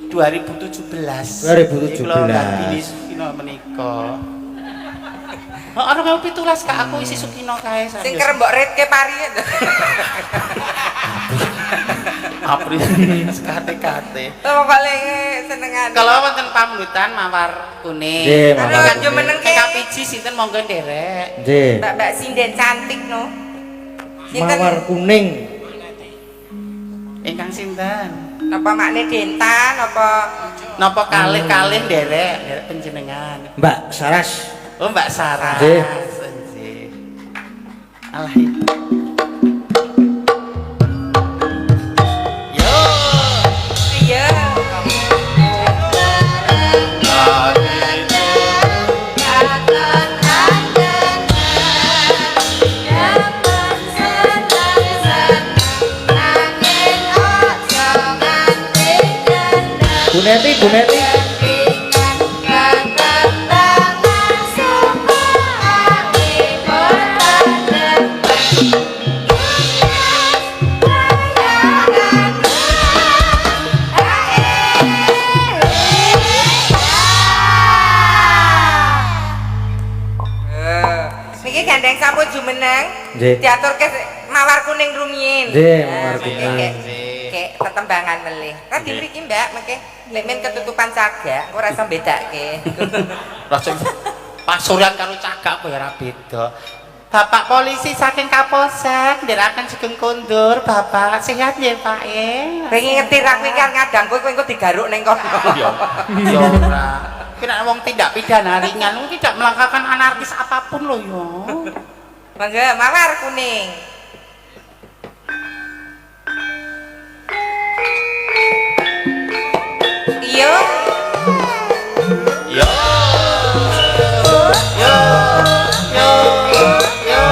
2017. 2017. Kula ganti Sukino menika. Ana kaya 17 Kak aku isi Sukino kae. Sing kerem mbok retke pari. Apri sekate-kate. Pokoke senengane. Kalau wonten pamulutan mawar kuning. Nggih, Anu mawar kan yo menengke. Kapiji sinten monggo nderek. Nggih. Mbak sinden cantik no. Sinten? Mawar kuning. Ingkang sinten? Napa makne dentan apa Napa kalih-kalih nderek panjenengan? Mbak Saras. Oh Mbak Sarah. Nggih. Nggih. Alah. Yo. iya. Bu Neti, Bu Neti. Niki gandeng sampun jumeneng. Nggih. Diaturke mawar kuning rumiyin. Nggih, Nah, mawar mengke kuning. Kayak tetembangan melih. Kan di mriki Mbak mengke lek men ketutupan cagak engko ora iso mbedake. Langsung pasuryan karo cagak kok ya ora beda. Bapak polisi saking Kapolsek nderaken Sugeng Kondur, Bapak sehat nggih Pak e. Pengen ngetir aku iki ngadang kowe engko digaruk ning kono. Ya ora. Kena wong tindak pidana ringan tidak melangkakan anarkis apapun loh yo. Mangga mawar kuning. Iya. Yo. Yo. Yo. Yo. Yo.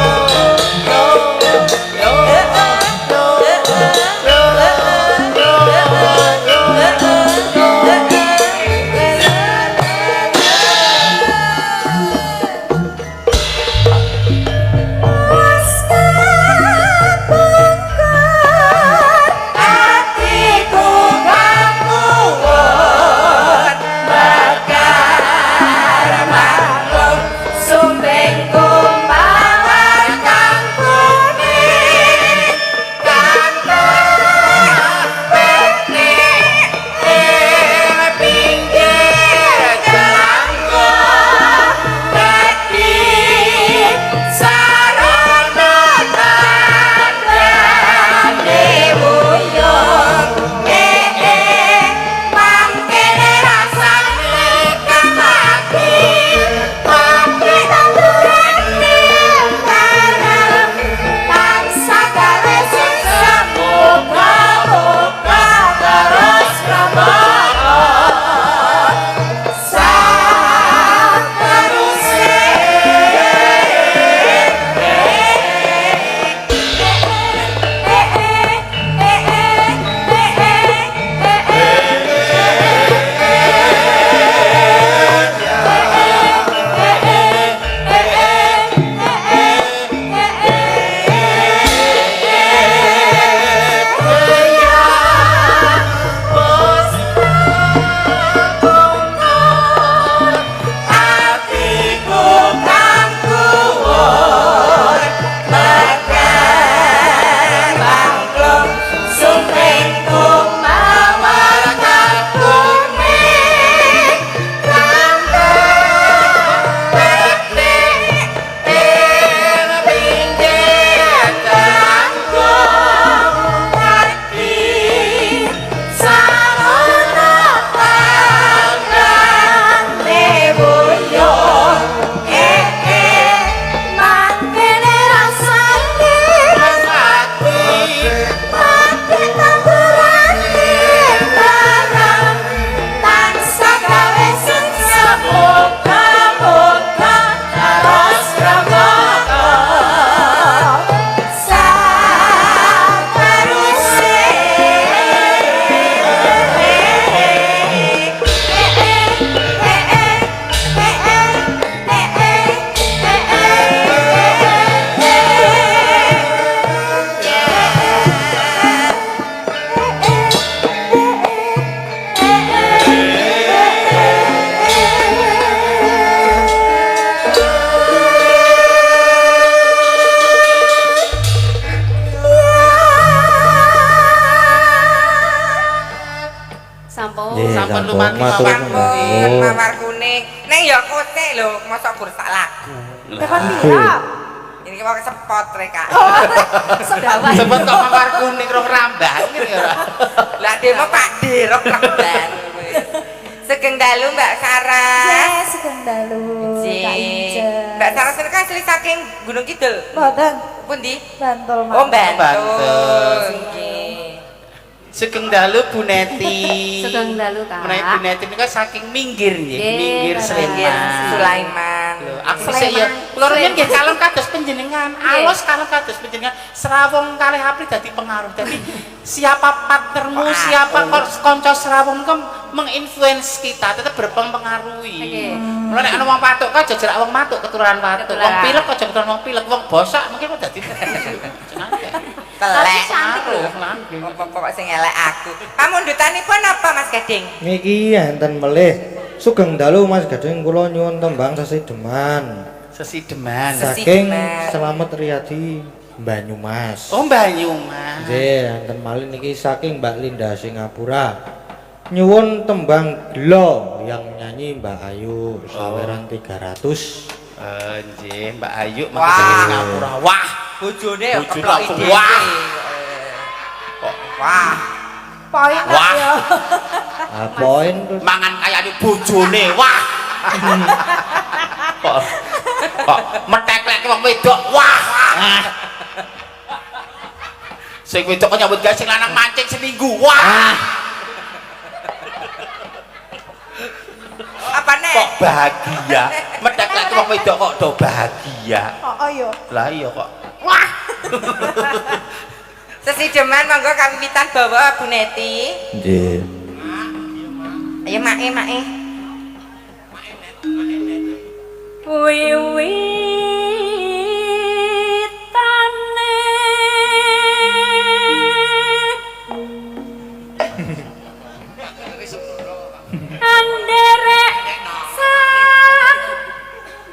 Lumati matur mawar nuwun. Sampun Oh. mawar kuning. Neng ya kote lho, mosok gur sak lagu. Tekan pira? Ini mau sepot reka. Sedawan. Sebut kok mawar kuning rong rambah ngene ya ora. Lah demo Pak Dirok reban. Sugeng dalu Mbak Saras. Yes, sugeng dalu. Kak Ince. Mbak Saras ini kan asli saking Gunung Kidul. Mboten, Pundi? Bantul Mas. Oh, Bantul. Bantul. Nggih. Sugeng dalu Bu Neti. Sugeng dalu, Kak. Menawi Bu Neti niku saking minggir nggih, Nggih, minggir Kak. Sleman. Sulaiman. Lho, aku bisa ya, kula riyen nggih kalem kados panjenengan. Alos kalem kados panjenengan. Serawung kalih apri dadi pengaruh. Dadi siapa partnermu, siapa kanca serawung ku menginfluence kita, tetap berpengaruhi. Mulane nek ana wong patuk kok aja jerak wong matuk keturunan patuk. Wong pilek aja keturunan wong pilek, wong bosak mungkin kok dadi. Telek. Aku. Pokok sing elek aku. Pamundutanipun apa Mas Gading? Niki enten melih. Sugeng dalu Mas Gading kula nyuwun tembang sesideman. Sesideman. Saking Sesideman. Slamet Riyadi Banyumas. Oh Banyumas. Nggih, enten malih niki saking Mbak Linda Singapura. Nyuwun tembang Gelo yang nyanyi Mbak Ayu saweran 300. Nggih, Mbak Ayu Wah. mangke Singapura. Wah, Bojone Bojone keplok langsung ide. wah. Wah. Poin Wah. ya. Ah, poin terus mangan kaya di bojone. Wah. Kok meteklek wong wedok. Wah. Sing wedok kok nyambut gawe sing lanang mancing seminggu. Wah. Apa nek? Kok bahagia. Meteklek wong wedok kok do bahagia. Oh yo. Lah iya kok. Wah. Sesideman monggo kawiwitan bawa Bu Neti. nggih. Ayo mae. Wiwitane anderek sang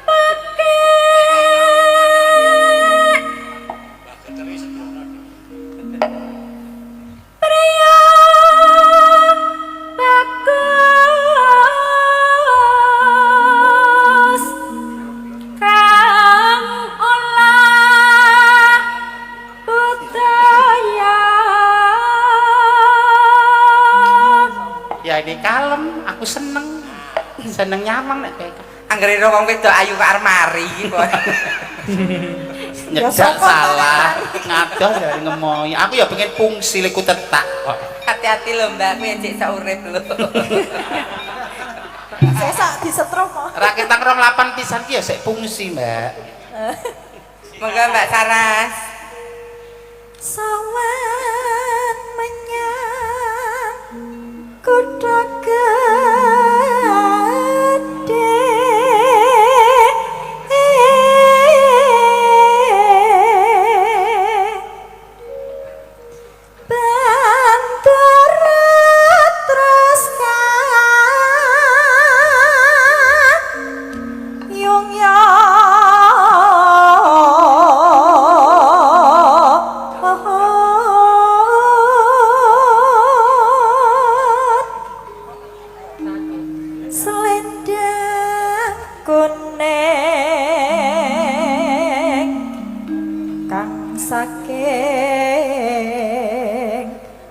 peke priya bagus kang olah budaya Ya ini kalem, aku seneng. Seneng nyaman nek kayak Anggere wong wedok ayu ke armari iki kok. nyedak salah ngadoh dari ngemoy. Aku ya pengen fungsi liku tetak kok. Hati-hati lho Mbak, kowe cek sak urip lho. sesak disetrum kok. Raketang 28 pisan ki ya sik fungsi, Mbak. Monggo Mbak Saras. Sawan menyang kutha gedhe bantur terus yung selendang kuning kang saking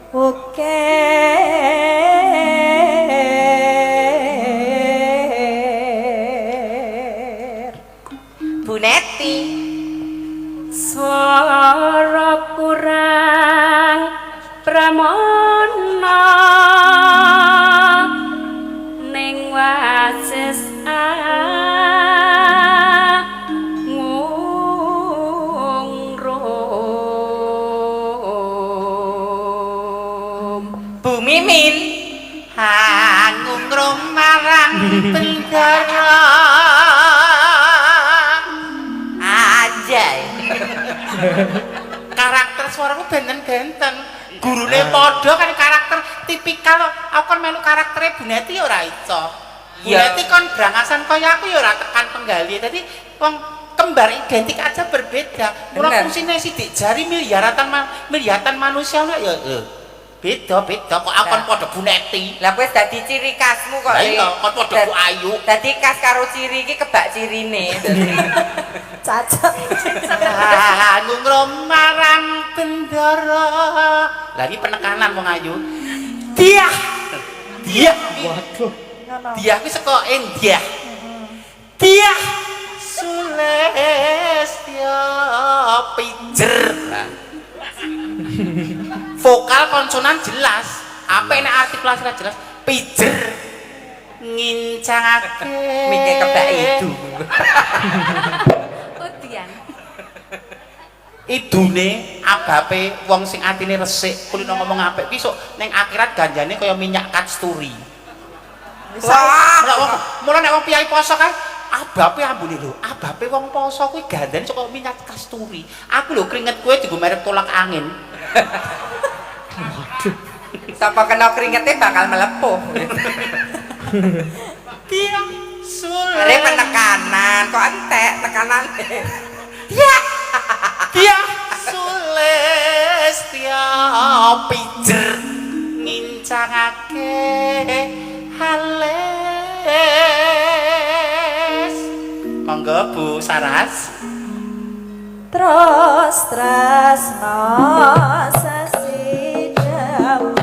ukir Bu Neti. swara kurang pramana ning wasis ngungrum Bu Mimin. Hangung rumarang penjara. Anjay. Karakter suaraku benten-benten. Gurune padha kan karakter tipikal. Aku kan melu karaktere Bu Neti ya ora iso. Bu Iya. Neti kon brangasan kaya aku ya ora tekan penggali. Dadi wong kembar identik aja berbeda. Mula Bener. fungsine sidik jari miliaran manusia ya Beda kok aku kon padha Bu Neti. Lah kowe dadi ciri khasmu kok. Lah iya, kon padha Bu Ayu. Dadi khas karo ciri iki kebak cirine. Cacat. Ngungrum marang bendara. Lah iki penekanan wong Ayu. Dia. Waduh. Dia kuwi saka India. Dia Sulestya pijer. Vokal konsonan jelas. Apa nek artikulasi jelas? Pijer. Ngincangake. Mikir kebak itu. Udian. Idune abape wong sing atine resik kulino ngomong apik ki sok ning akhirat ganjane kaya minyak kasturi. Wah, mulane nek wong piyai poso kae abape ambune lho, abape wong poso kuwi gandane saka minyak kasturi. Aku lho keringet kowe dienggo merek tolak angin. Sapa kena keringetnya bakal melepuh. Dia sulit. Ini penekanan, kok entek tekanan. Dia Sulestya pijer ngincangake halus. Monggo Bu Saras. Terus tresno sesi depan.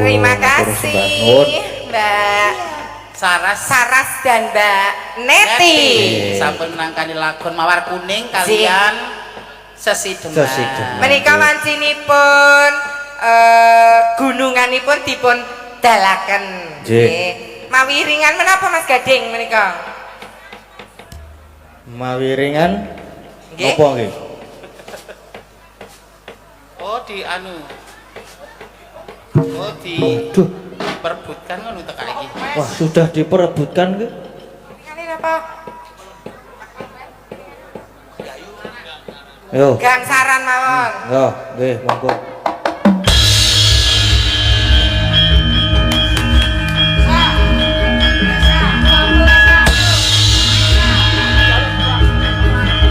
Terima terus kasih Mbak Nur. Mbak Saras Saras dan Mbak Neti. sampun menangkani lakon Mawar Kuning kalian Sesi Demak. Sesi Demak. Menika wancinipun gununganipun dipun dalaken. Nggih. Mawi ringan menapa Mas Gading menika? Mawiringan Nggih. apa nggih? Oh di anu. Oh di Waduh, perebutkan ngono tek iki. wah sudah diperebutkan nggih. Ringane apa? Yo. Gang saran mawon. Yo, nggih, monggo.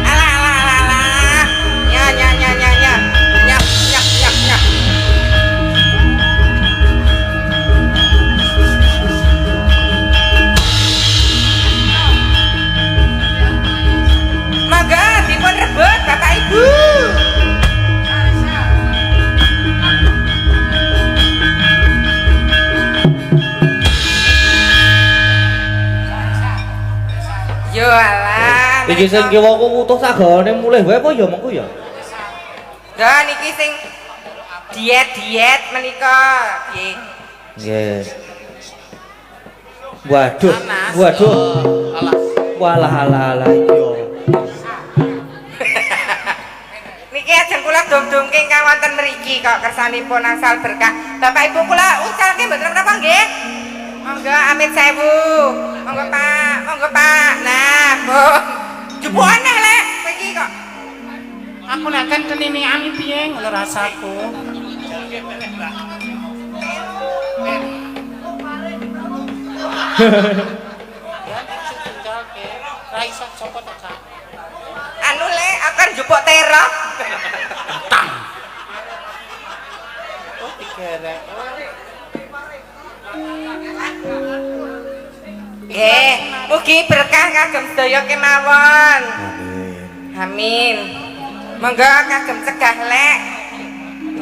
Alah alah alah alah. Nya nya nya nya nya. Nyap nyap nyap nyap. Mangga dipun rebut Bapak Ibu. Yo alah. Iki sing kiwaku utuh sagane mulih wae apa ya mengko ya? Lah niki sing diet-diet menika nggih. Nggih. Waduh, Panas. waduh. Oh, alah. Walah alah alah yo. Niki ajeng kula dum-dumke ingkang wonten mriki kok kersanipun angsal berkah. Bapak Ibu kula ucalke mboten menapa nggih? Monggo amit sewu. Monggo Pak, monggo Pak. Nah, Bu. Jupukan lek iki kok. Aku nek kan tenini ami piye ngono rasaku. Raisa copot aja. Anu lek akan jupuk terok. Tang. Oh digerek. Nggih, mugi berkah kagem sedaya kemawon. Amin. Amin. Monggo kagem cegah lek.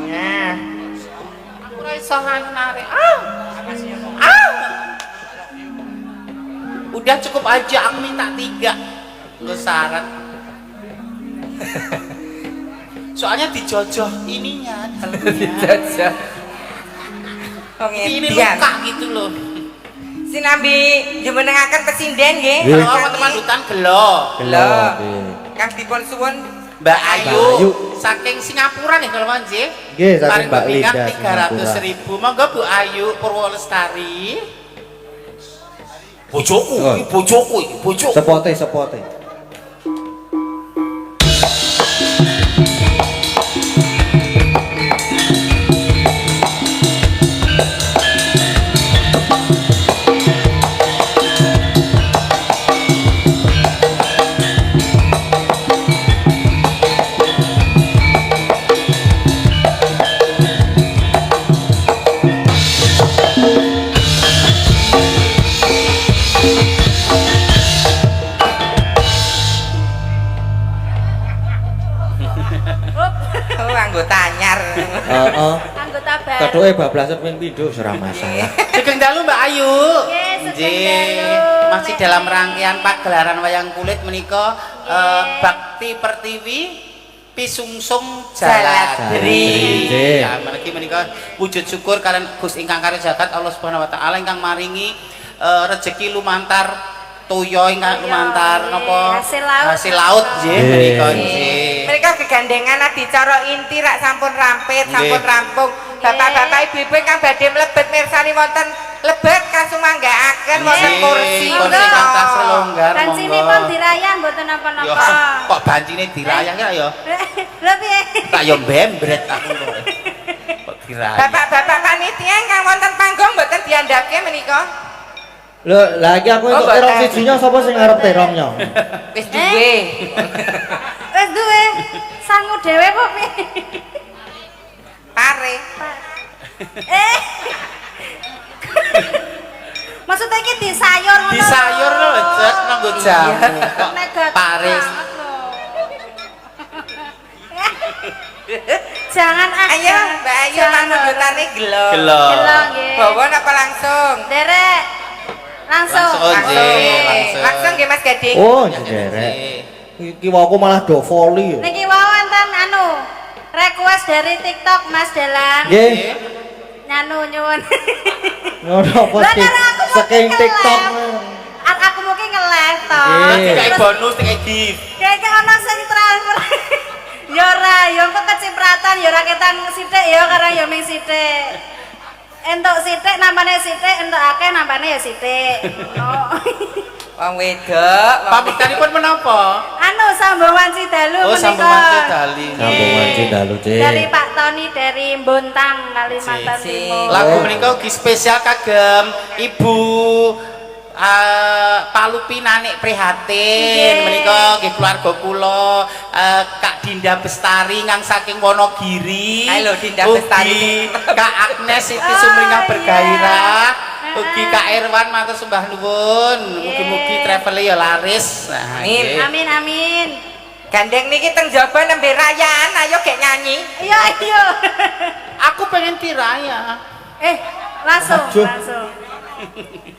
Nah. Ora iso narik. Ah. Udah cukup aja aku minta 3. Nggak syarat. Soalnya dijojoh ininya dalamnya. Jajah. Oh Ini ngedian. luka gitu loh. Sinambi jumenengaken pesinden nggih. Nggih. Kalau sama teman hutan gelo. Gelo. Nggih. Kang dipun suwun Mbak Ayu, Ayu. saking Singapura nih kalau manjih. Nggih, saking Paling Mbak berminat Linda 300.000. Monggo Bu Ayu Purwolestari. Bojoku, Oh. iki bojoku, iki bojoku. Sepote, sepote. oh anggota anyar. Heeh. Anggota baru. Kethuke bablasan ping pindho ora masalah. Sugeng dalu Mbak Ayu. Nggih, sugeng Nggih. dalu. Masih dalam rangkaian pagelaran wayang kulit menika Bakti Pertiwi Pisungsung Jaladri. Nggih. Ya, meniki menika wujud syukur kalian Gus ingkang karya jagat Allah Subhanahu wa taala ingkang maringi rezeki lumantar toya ingkang lumantar napa hasil laut. hasil laut nggih Nggih. menika nggih. Mereka kegandengan adicara inti rak sampun rampit, sampun Nggih. rampung. Bapak-bapak ibu-ibu kang badhe mlebet mirsani wonten lebet kang sumanggaaken wonten Nggih, kursi. kursi Monggo. kang selonggar Bancinipun monggo. dirayah mboten Yo, napa-napa. kok bancine dirayah ya ya? Lha piye? Tak yo mbembret aku kok. Kok dirayah. Bapak-bapak panitia kang wonten panggung mboten diandhapke menika. Lho, lagi aku Oh, entuk mboten. terong sijinya sapa sing ngarep terongnya? Wis duwe. Wis duwe sangu dhewe kok piye? Pare. Eh. Maksudnya iki disayur ngono. Disayur lho, Jas, nganggo jamu. Kok Negatif Paris. banget lho. Jangan ah. Ayo Mbak Ayu pamundutane gelo. Gelo. Gelo nggih. Bawa apa langsung? Derek. Langsung. Langsung nggih Mas Gading. Oh, nderek. Iki waku malah do volley. Niki wau wonten request dari TikTok Mas Dalang. Nggih. Nyuwun. Ngono apa Lah, sih? karena aku mau Saking nge-live. TikTok. Aku mungkin nge-live to. Nggih. Kayak bonus kayak gift. Kayak ana sing transfer. Ya ora, ya engko kecipratan ya ora ketang sithik ya karena ya ming sithik. Entuk sithik nambane sithik, entuk akeh nambane ya sithik. Ngono. Wong wedok. Pamitanipun menapa? Sambung wanci dalu Oh, menika. sambung wanci dalu. Sambung wanci dalu, Cik. Dari Pak Tony dari Bontang Kalimantan Cik. Timur. Lagu menika ugi spesial kagem Ibu Palupi Nanik Prihatin Nggih. menika nggih keluarga kula Kak Dinda Bestari ngang saking Wonogiri. Halo, Dinda Ugi Bestari. Kak Agnes Siti Oh, Sumringah iya. Bergairah. Ugi Kak Irwan matur sembah nuwun. Mugi-mugi travel ya laris. Nah, Amin. nggih. Amin amin. Gandeng niki teng jaba nembe rayaan, ayo gek nyanyi. Iya iya. Aku pengen tiraya. Langsung Aduh. langsung.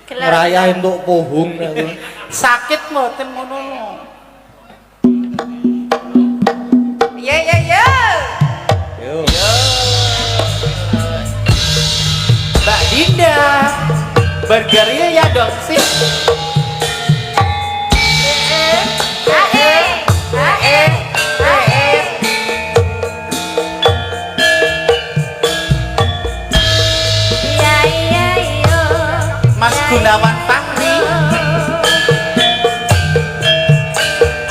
Ngeraya entuk pohong aku. Sakit mboten ngono lho. Iya iya iya. Yo. Mbak Dinda bergerilya ya dong sih. Iya iya iya. Mas Gunawan Fahri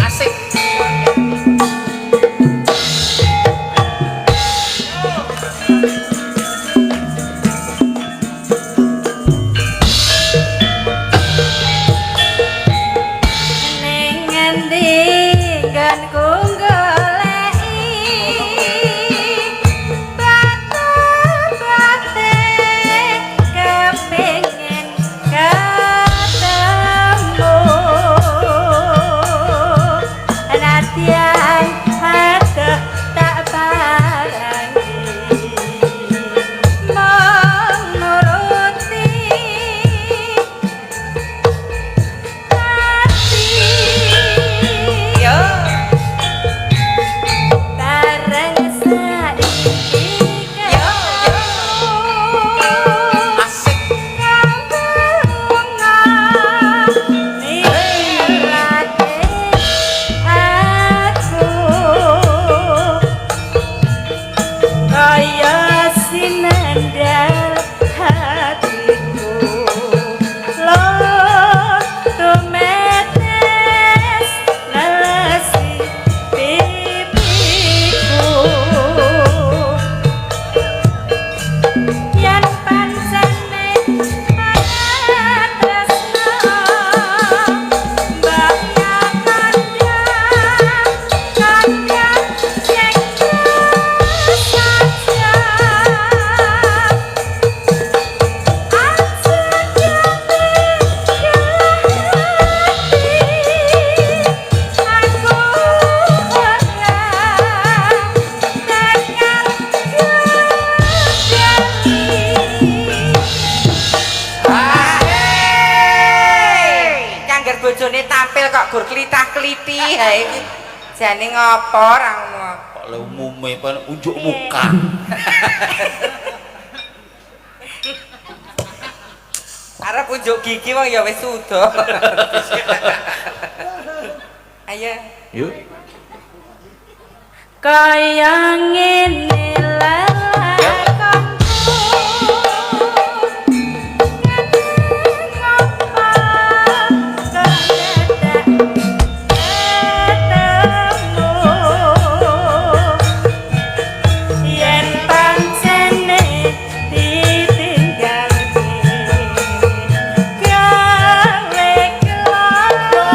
asik. Ning ngendi nggonku goleki batu-bate kepengin ketemu nadyan aduh tak parangi menuruti Yo. bareng saiki Yo, Asik. Kaya sinandal hatiku Lor tumetes lelesi pipiku Yen pancene tresno Mbaknya kandang sing saja Kangger bojone tampil kok gur klitah-kliti ha iki. Jane ngopo ora ngono. Kok le umume pan unjuk muka. Arep unjuk gigi wong ya wis suda. Ayo. Yuk. Kaya ngene lelakonku ngapa kok dadak ketemu yen pancene ditinggal gawe keloro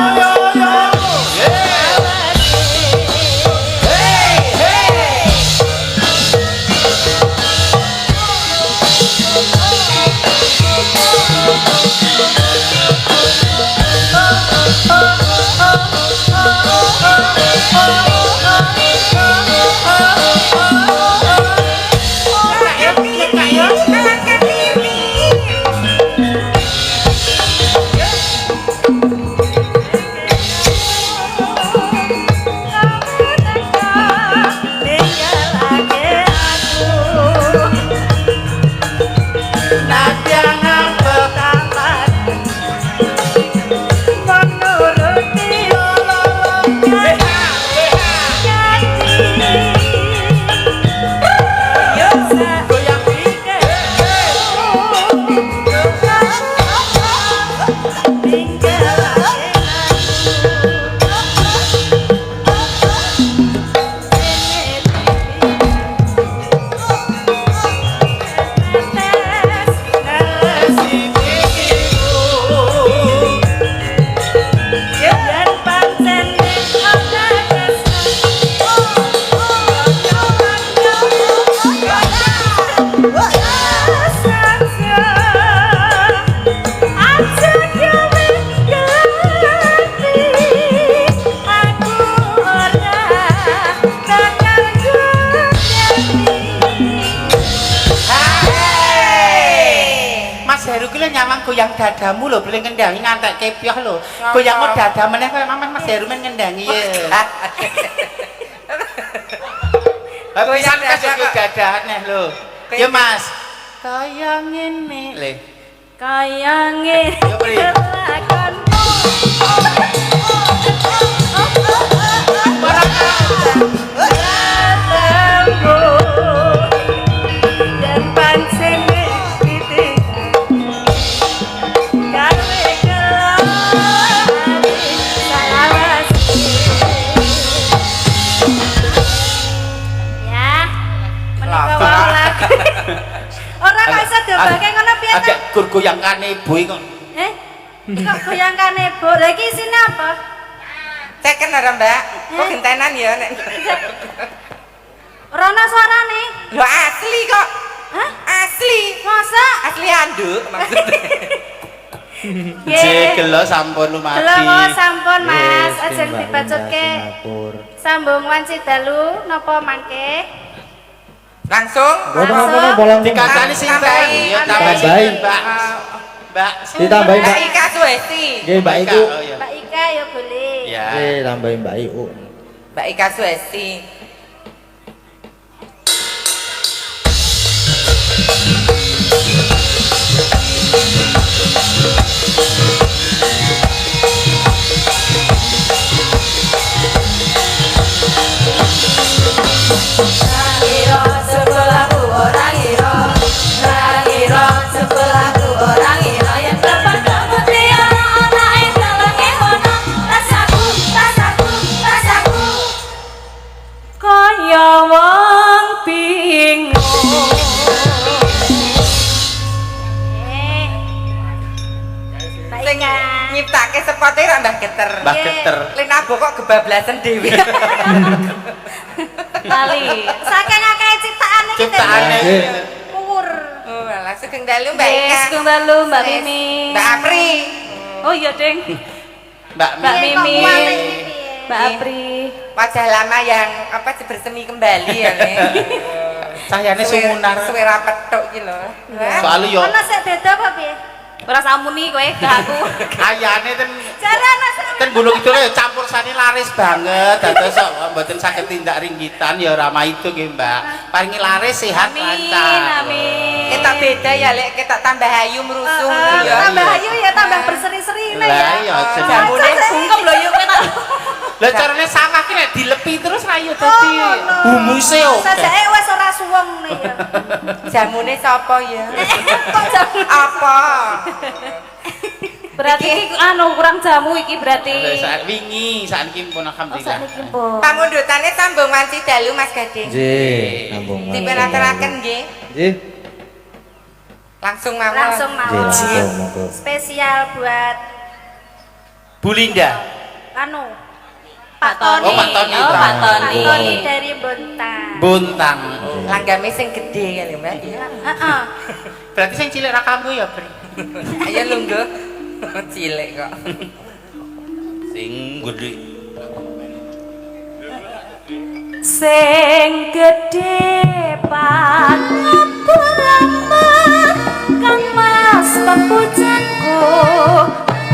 goyang dadamu lho, beli ngendangi ngantek kepioh lho. Goyang dada meneh kaya Mas Heru men ngendangi ya. Goyang dada neh lho. Ya Mas. Kaya ngene le. Kaya ngene. Yo pri. Ora kok iso dobake ngono piye ta? Agak gur goyangkane ibu kok. Kok goyangkane ibu? Lah iki isine apa? Ceken ora Mbak, kok gentenan ya nek. Ora ana suarane. Lho asli kok. Hah? Asli. Masa? Asli anduk maksudnya. Gelo sampun lumati. Gelo sampun Mas, aja dibacutke. Sambung wanci dalu napa mangke? Langsung. Bola Dikasani sinten? Ya tambahin, Mbak. Mbak. Ditambahin Mbak. Mbak Ika Suesti. Nggih Mbak Iku. Mbak Ika ya boleh. Ya. Nggih tambahin Mbak Iku. Mbak Ika Suesti. Nyiptake sepote ra Mbah Geter. Mbah Geter. Lenabo kok kebablasan dhewe. Lali. Saking akeh ciptaane iki. Ciptaane. Pur. Oh, alah sugeng dalu Mbak Ika. Sugeng dalu Mbak Mimi. Mbak Apri. Oh iya, Ding. Mbak Mimi. Mbak Apri. Wajah lama yang apa bersemi kembali ya nek. Cahyane sumunar. Suwe ra petuk iki lho. Soale yo Ana sik beda apa piye? Ora samuni kowe gak aku. kayane ten Jarane ten Gunung Kidul ya campur sani laris banget. Dados kok mboten saged tindak ringgitan ya rama itu nggih, Mbak. Paringi laris sehat lancar. Amin. Kita beda ya lek kita tambah ayu merusung ya. Tambah ayu ya tambah berseri-seri ya. Lah iya Jamune bungkem lho yuk kowe tak. Lah carane sangah ki nek dilepi terus rayu dadi humuse oke. Sajake wis ora suweng nih ya. Jamune sapa ya? Kok jamu Apa? berarti iki anu kurang jamu iki berarti. Saat wingi sakniki pun alhamdulillah. Sakniki pun. Pamundhutane sambung wanci dalu Mas Gading. Nggih, sambung. Dipenaturaken nggih. Nggih. Langsung mawon. Langsung mawon. Nggih, monggo. Spesial buat Bu Linda. anu Pak Toni. Oh, Pak Toni. Oh, Pak Toni. Pak Toni dari Bontang. Bontang. Langgame sing gedhe kali Mbak. Heeh. Berarti sing cilik ra kanggo ya, Bri. Ayo lungguh. Cilik kok. Sing gedhe. Sing gedhe pangapunama Kang Mas pepujanku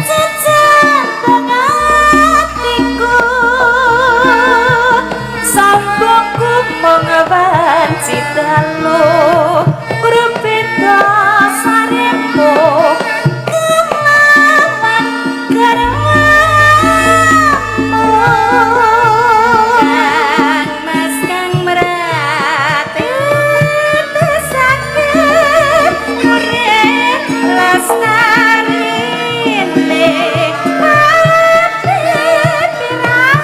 jajan pengatiku sambungku mengeban citalu berbeda sarimu kelawan karamamu Kang Mas Kang merati sakit urip lestarine ati pirang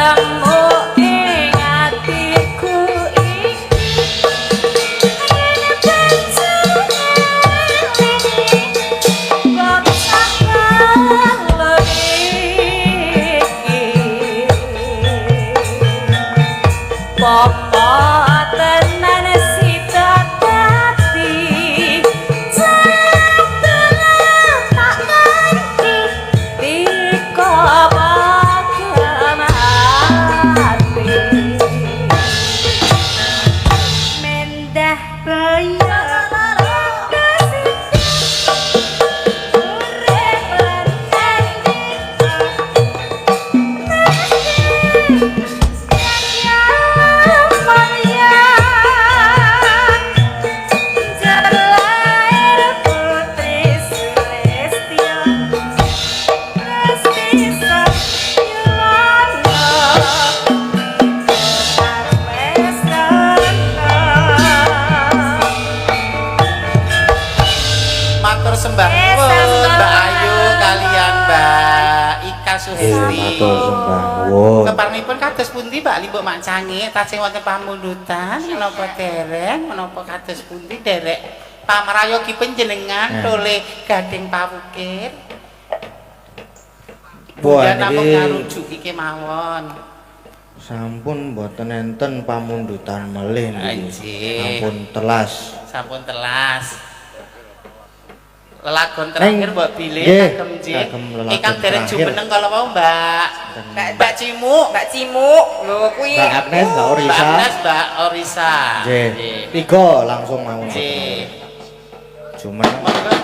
temu ing atiku Papa tenan sida dadi jatuh tak ngerti tiko bagian hati mendah bayar Matur sembah nuwun Mbak Ayu kalian Mbak Ika Suhesti. Matur sembah nuwun. Keparenipun kados pundi Mbak Limbuk Mancangi tasih wonten pamundutan menapa dereng menapa kados pundi derek pamrayogi panjenengan oleh Gading Pawukir. Bukan namung ngarujuki kemawon. Sampun mboten enten pamundutan melih niki. Anjir. Sampun telas. Sampun telas. Lelagon terakhir Mbak Bile kagem nggih. Ingkang dereng jumeneng kala wau Mbak Cimu. Mbak Cimu lho kuwi Mbak Agnes, Mbak Orisa. Mbak Agnes, Mbak Orisa. Nggih. Tiga langsung mawon. Nggih. Jumeneng.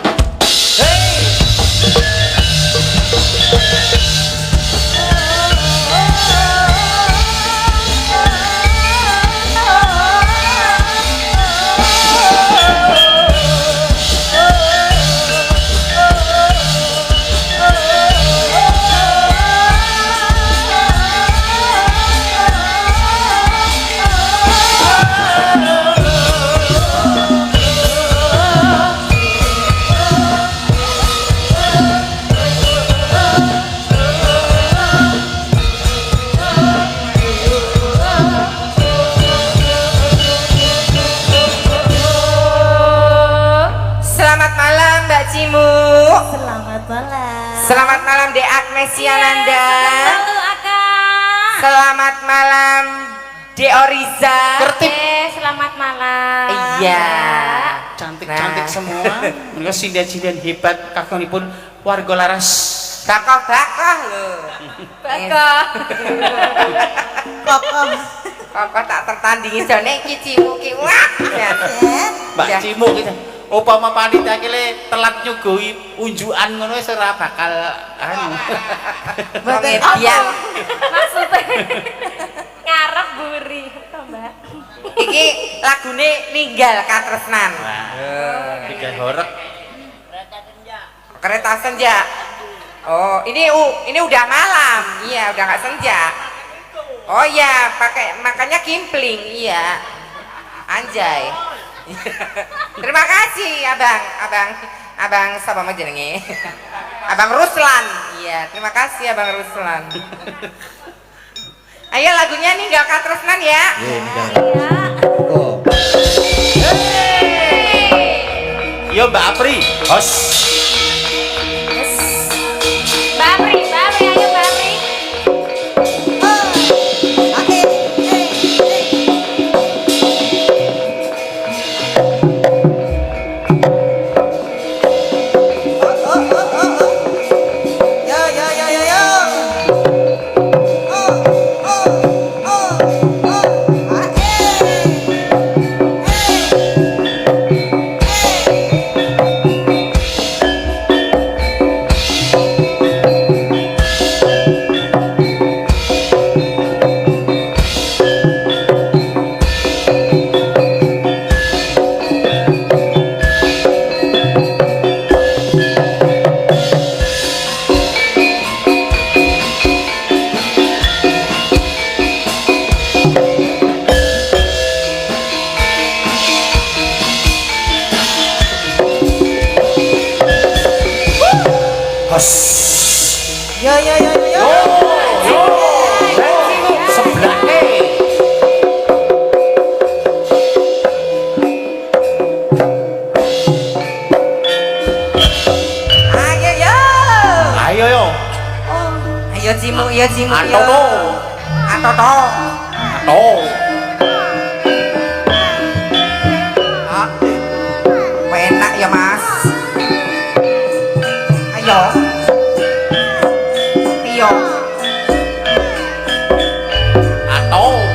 Selamat malam Mbak Cimu. Selamat malam. Selamat malam Dek Agnes Yananda. Halo Akang. Selamat malam Dek Oriza. Selamat malam. Iya. Cantik-cantik Nah. semua. Menika sindian-sindian hebat kagunipun warga laras. Bakoh-bakoh lho. Bakoh. Kokoh. Kokoh tak tertandingi jane iki Cimu ki. Wah. Mbak Ya. Cimu kita. Upama panitia kile telat nyugoi unjukan ngono wis ora bakal anu. Pengedian. Maksudnya ngarep buri to, Mbak. Iki lagune ninggal katresnan. Tiga horek. Kereta senja. Oh, ini udah malam. Iya, udah nggak senja. Oh iya, pakai makanya kimpling. Iya. Anjay. Terima kasih abang siapa mau jenenge? Abang Ruslan. Iya, terima kasih Abang Ruslan. Ayo lagunya ninggal katresnan ya. Nggih, nggih. Monggo. Yo Mbak Apri. Hos. Mbak Apri, ayo Mbak Apri. ya jingu ya. Atoto. Atoto. Ato. Ah. Enak ya Mas. Ayo. Iyo. Ato.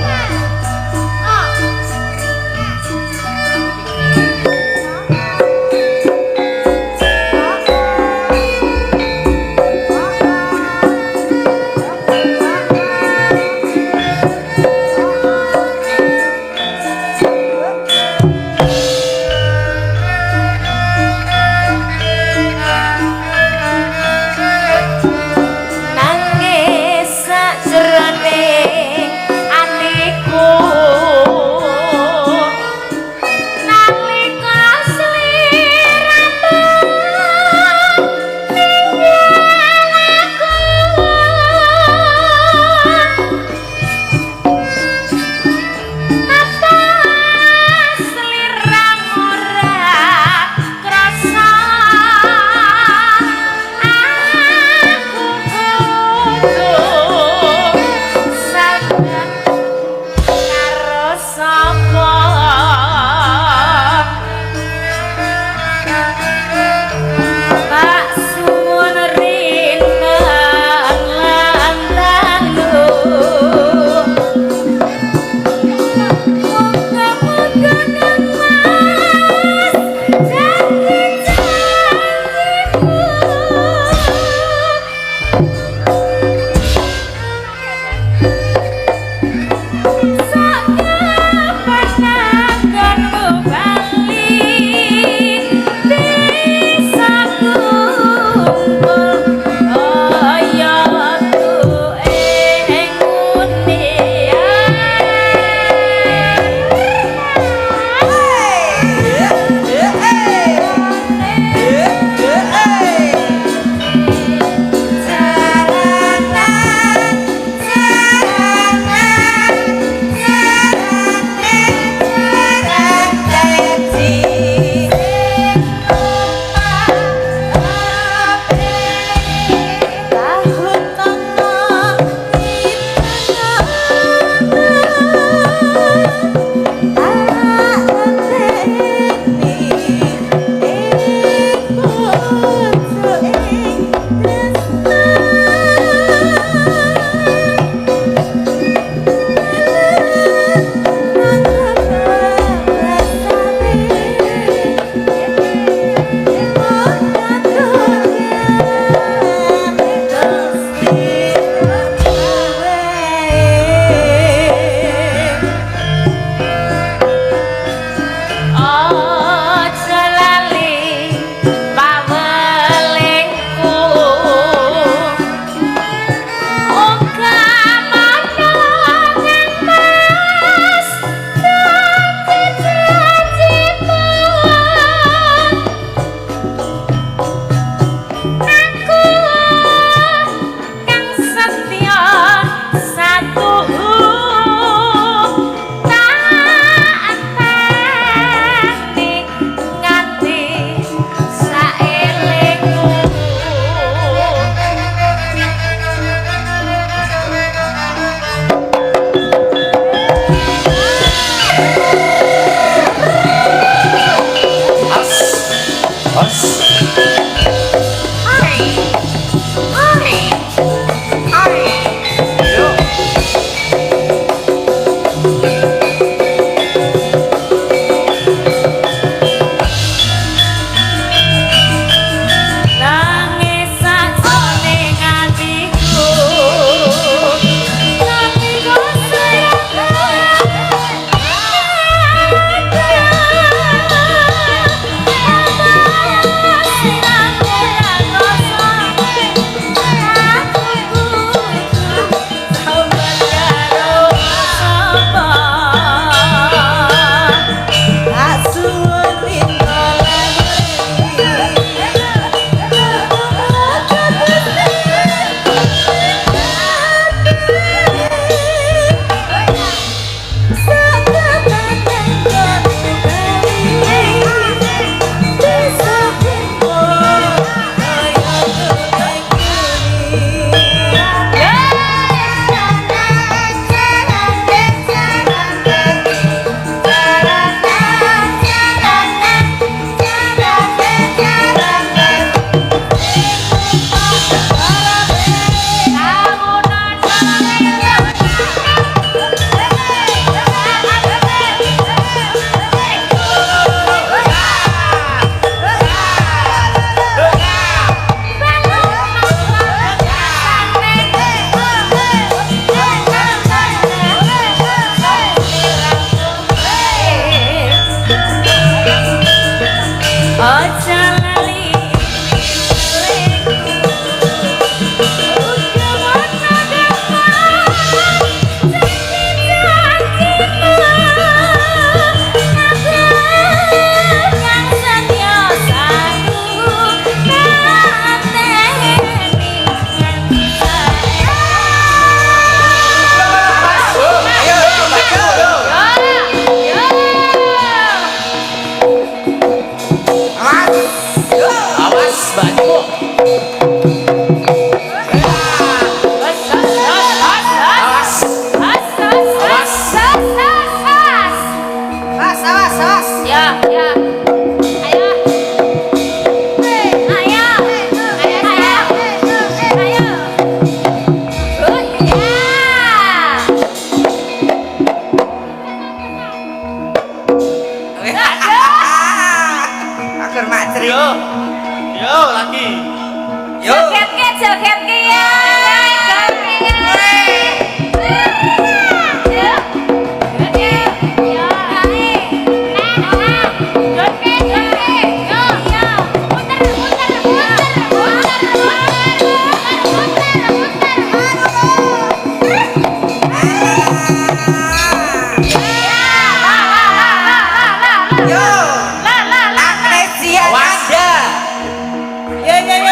Agar mak cerik. Yo lagi. Yo. Joget ke ya. Yo. Amnesia ada.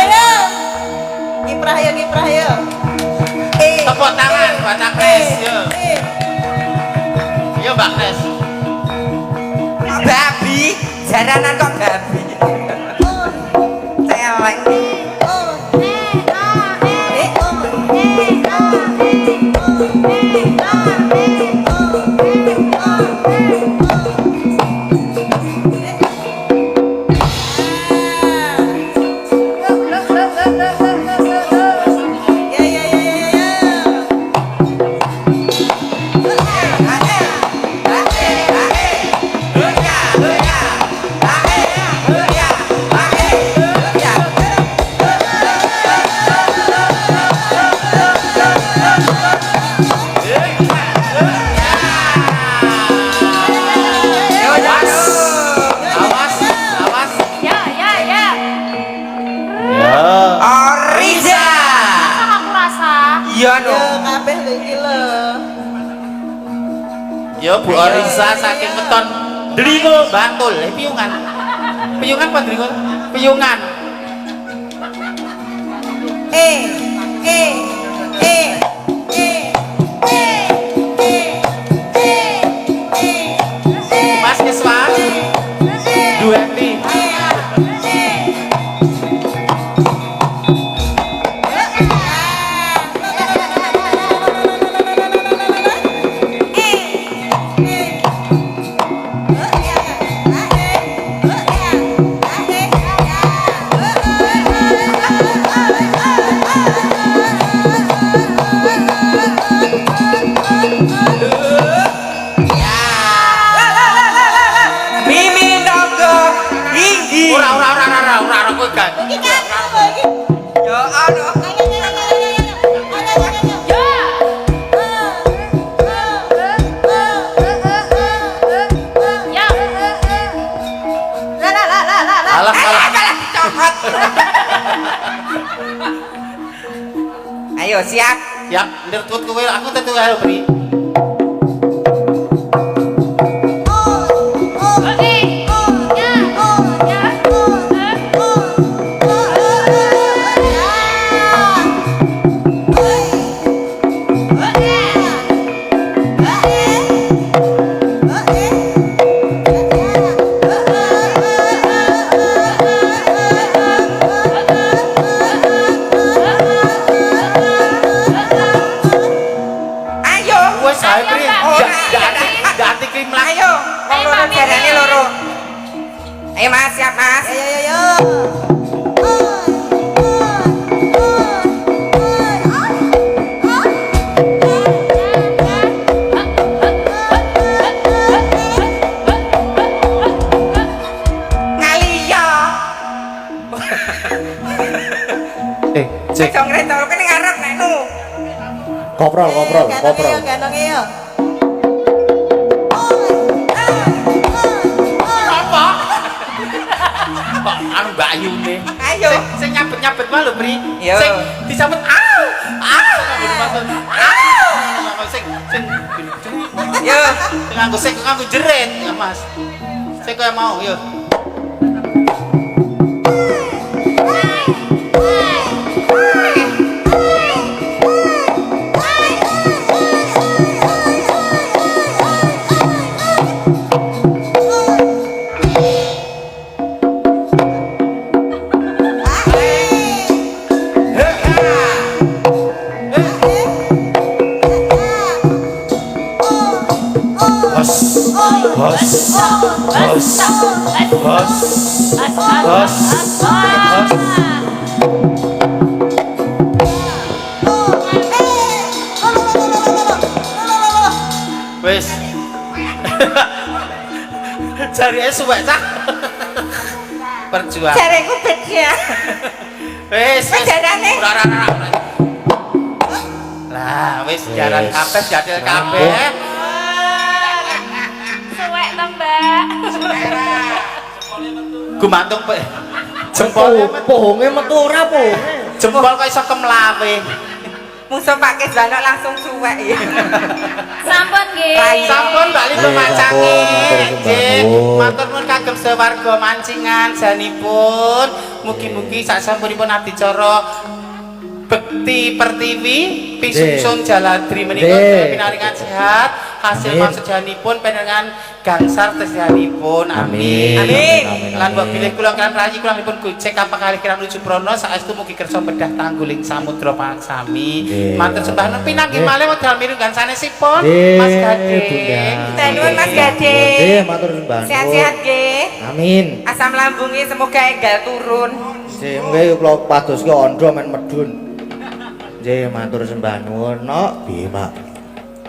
Yo. Kiprah yo. Tepuk tangan buat Agnes. Yo. Yo Mbak Agnes. Babi, jaranan kok babi. Celeng. Awas. Ya. Yo. Oriza. Aku rasa. Iya no. Yo kabeh lho iki lho. Yo Bu Orisa saking weton Dringo Bantul. Piyungan. Piyungan apa Dringo? Piyungan. Mas Kiswa. Dueti. Mimi Nogo Inggi. Ora kowe kan. Yo ono. Alah. Cokot. Ayo siap. Ya, ndertut kowe aku tetu ae Bri. Ayo. Wes ae Bri. Mbak. Ganti krim lah. Ayo. Wong loro jarane loro. Ayo Mas, siap Mas. Yo. Ngaliya. Cek. Aja ngretol kene ngarep nek nu. Koprol. Gendong yo. Apa? Kok anu Mbak Ayune. Ayo. Sing nyabet-nyabet wae lho, Bri. Yo. Sing disambet Sing Yo. nganggo jerit, ya, Mas. Sing kaya mau, yo. Wis. Jarine suwek cah. Perjuangan. Jareku beda. Wis. Jarane. Ora. Lah, wis jaran kabeh jadil kabeh. Suwek to, Mbak. Gumantung pe. Jempol pohonge metu ora pohonge. Jempol kok iso kemlawe. Musuh Pak Kesbano langsung suwek ya. Sampun nggih. Sampun Mbak Lima macangi. Nggih, Matur matur nuwun kagem sewarga mancingan janipun. Mugi-mugi sak sampunipun adicara Bekti Pertiwi Pisungsun Jaladri menika pinaringan sehat hasil maksudipun panjenengan gangsar tesianipun amin. Lan mbok bilih kula kan rayi kula nipun gojek apa kali kira menuju Prono saestu mugi kersa bedah tangguling samudra paksami. Matur sembah nuwun pinanggih malih wekdal mirunggan sanesipun Mas Gading. Nuwun Mas Gading. Nggih, matur sembah. Sehat-sehat nggih. Amin. Asam lambungnya semoga enggal turun. Nggih, nggih kula padoske andha men medun. Nggih, matur sembah nuwun. Nok, piye, Pak?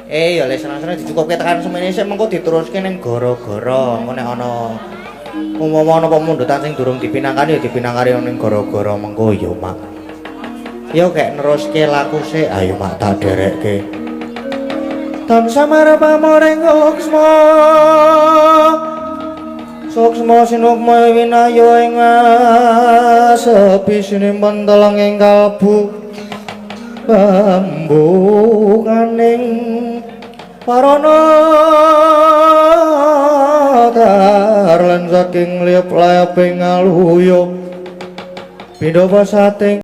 Ya lek seneng-seneng dicukupke tekan semene sik mengko diteruske ning gara-gara. Engko nek ana umpama ana pemundutan sing durung dipinangkani ya dipinangkani ning gara-gara mengko ya, Mak. Ya kek neruske laku sik, ayo Mak tak derekke. Tansah marepamoreng Uksma. Suksma sinukma winaya ing sepi sinimpen teleng ing kalbu bambukaning parana dar lan saking liep-lieping aluyup pindha pasating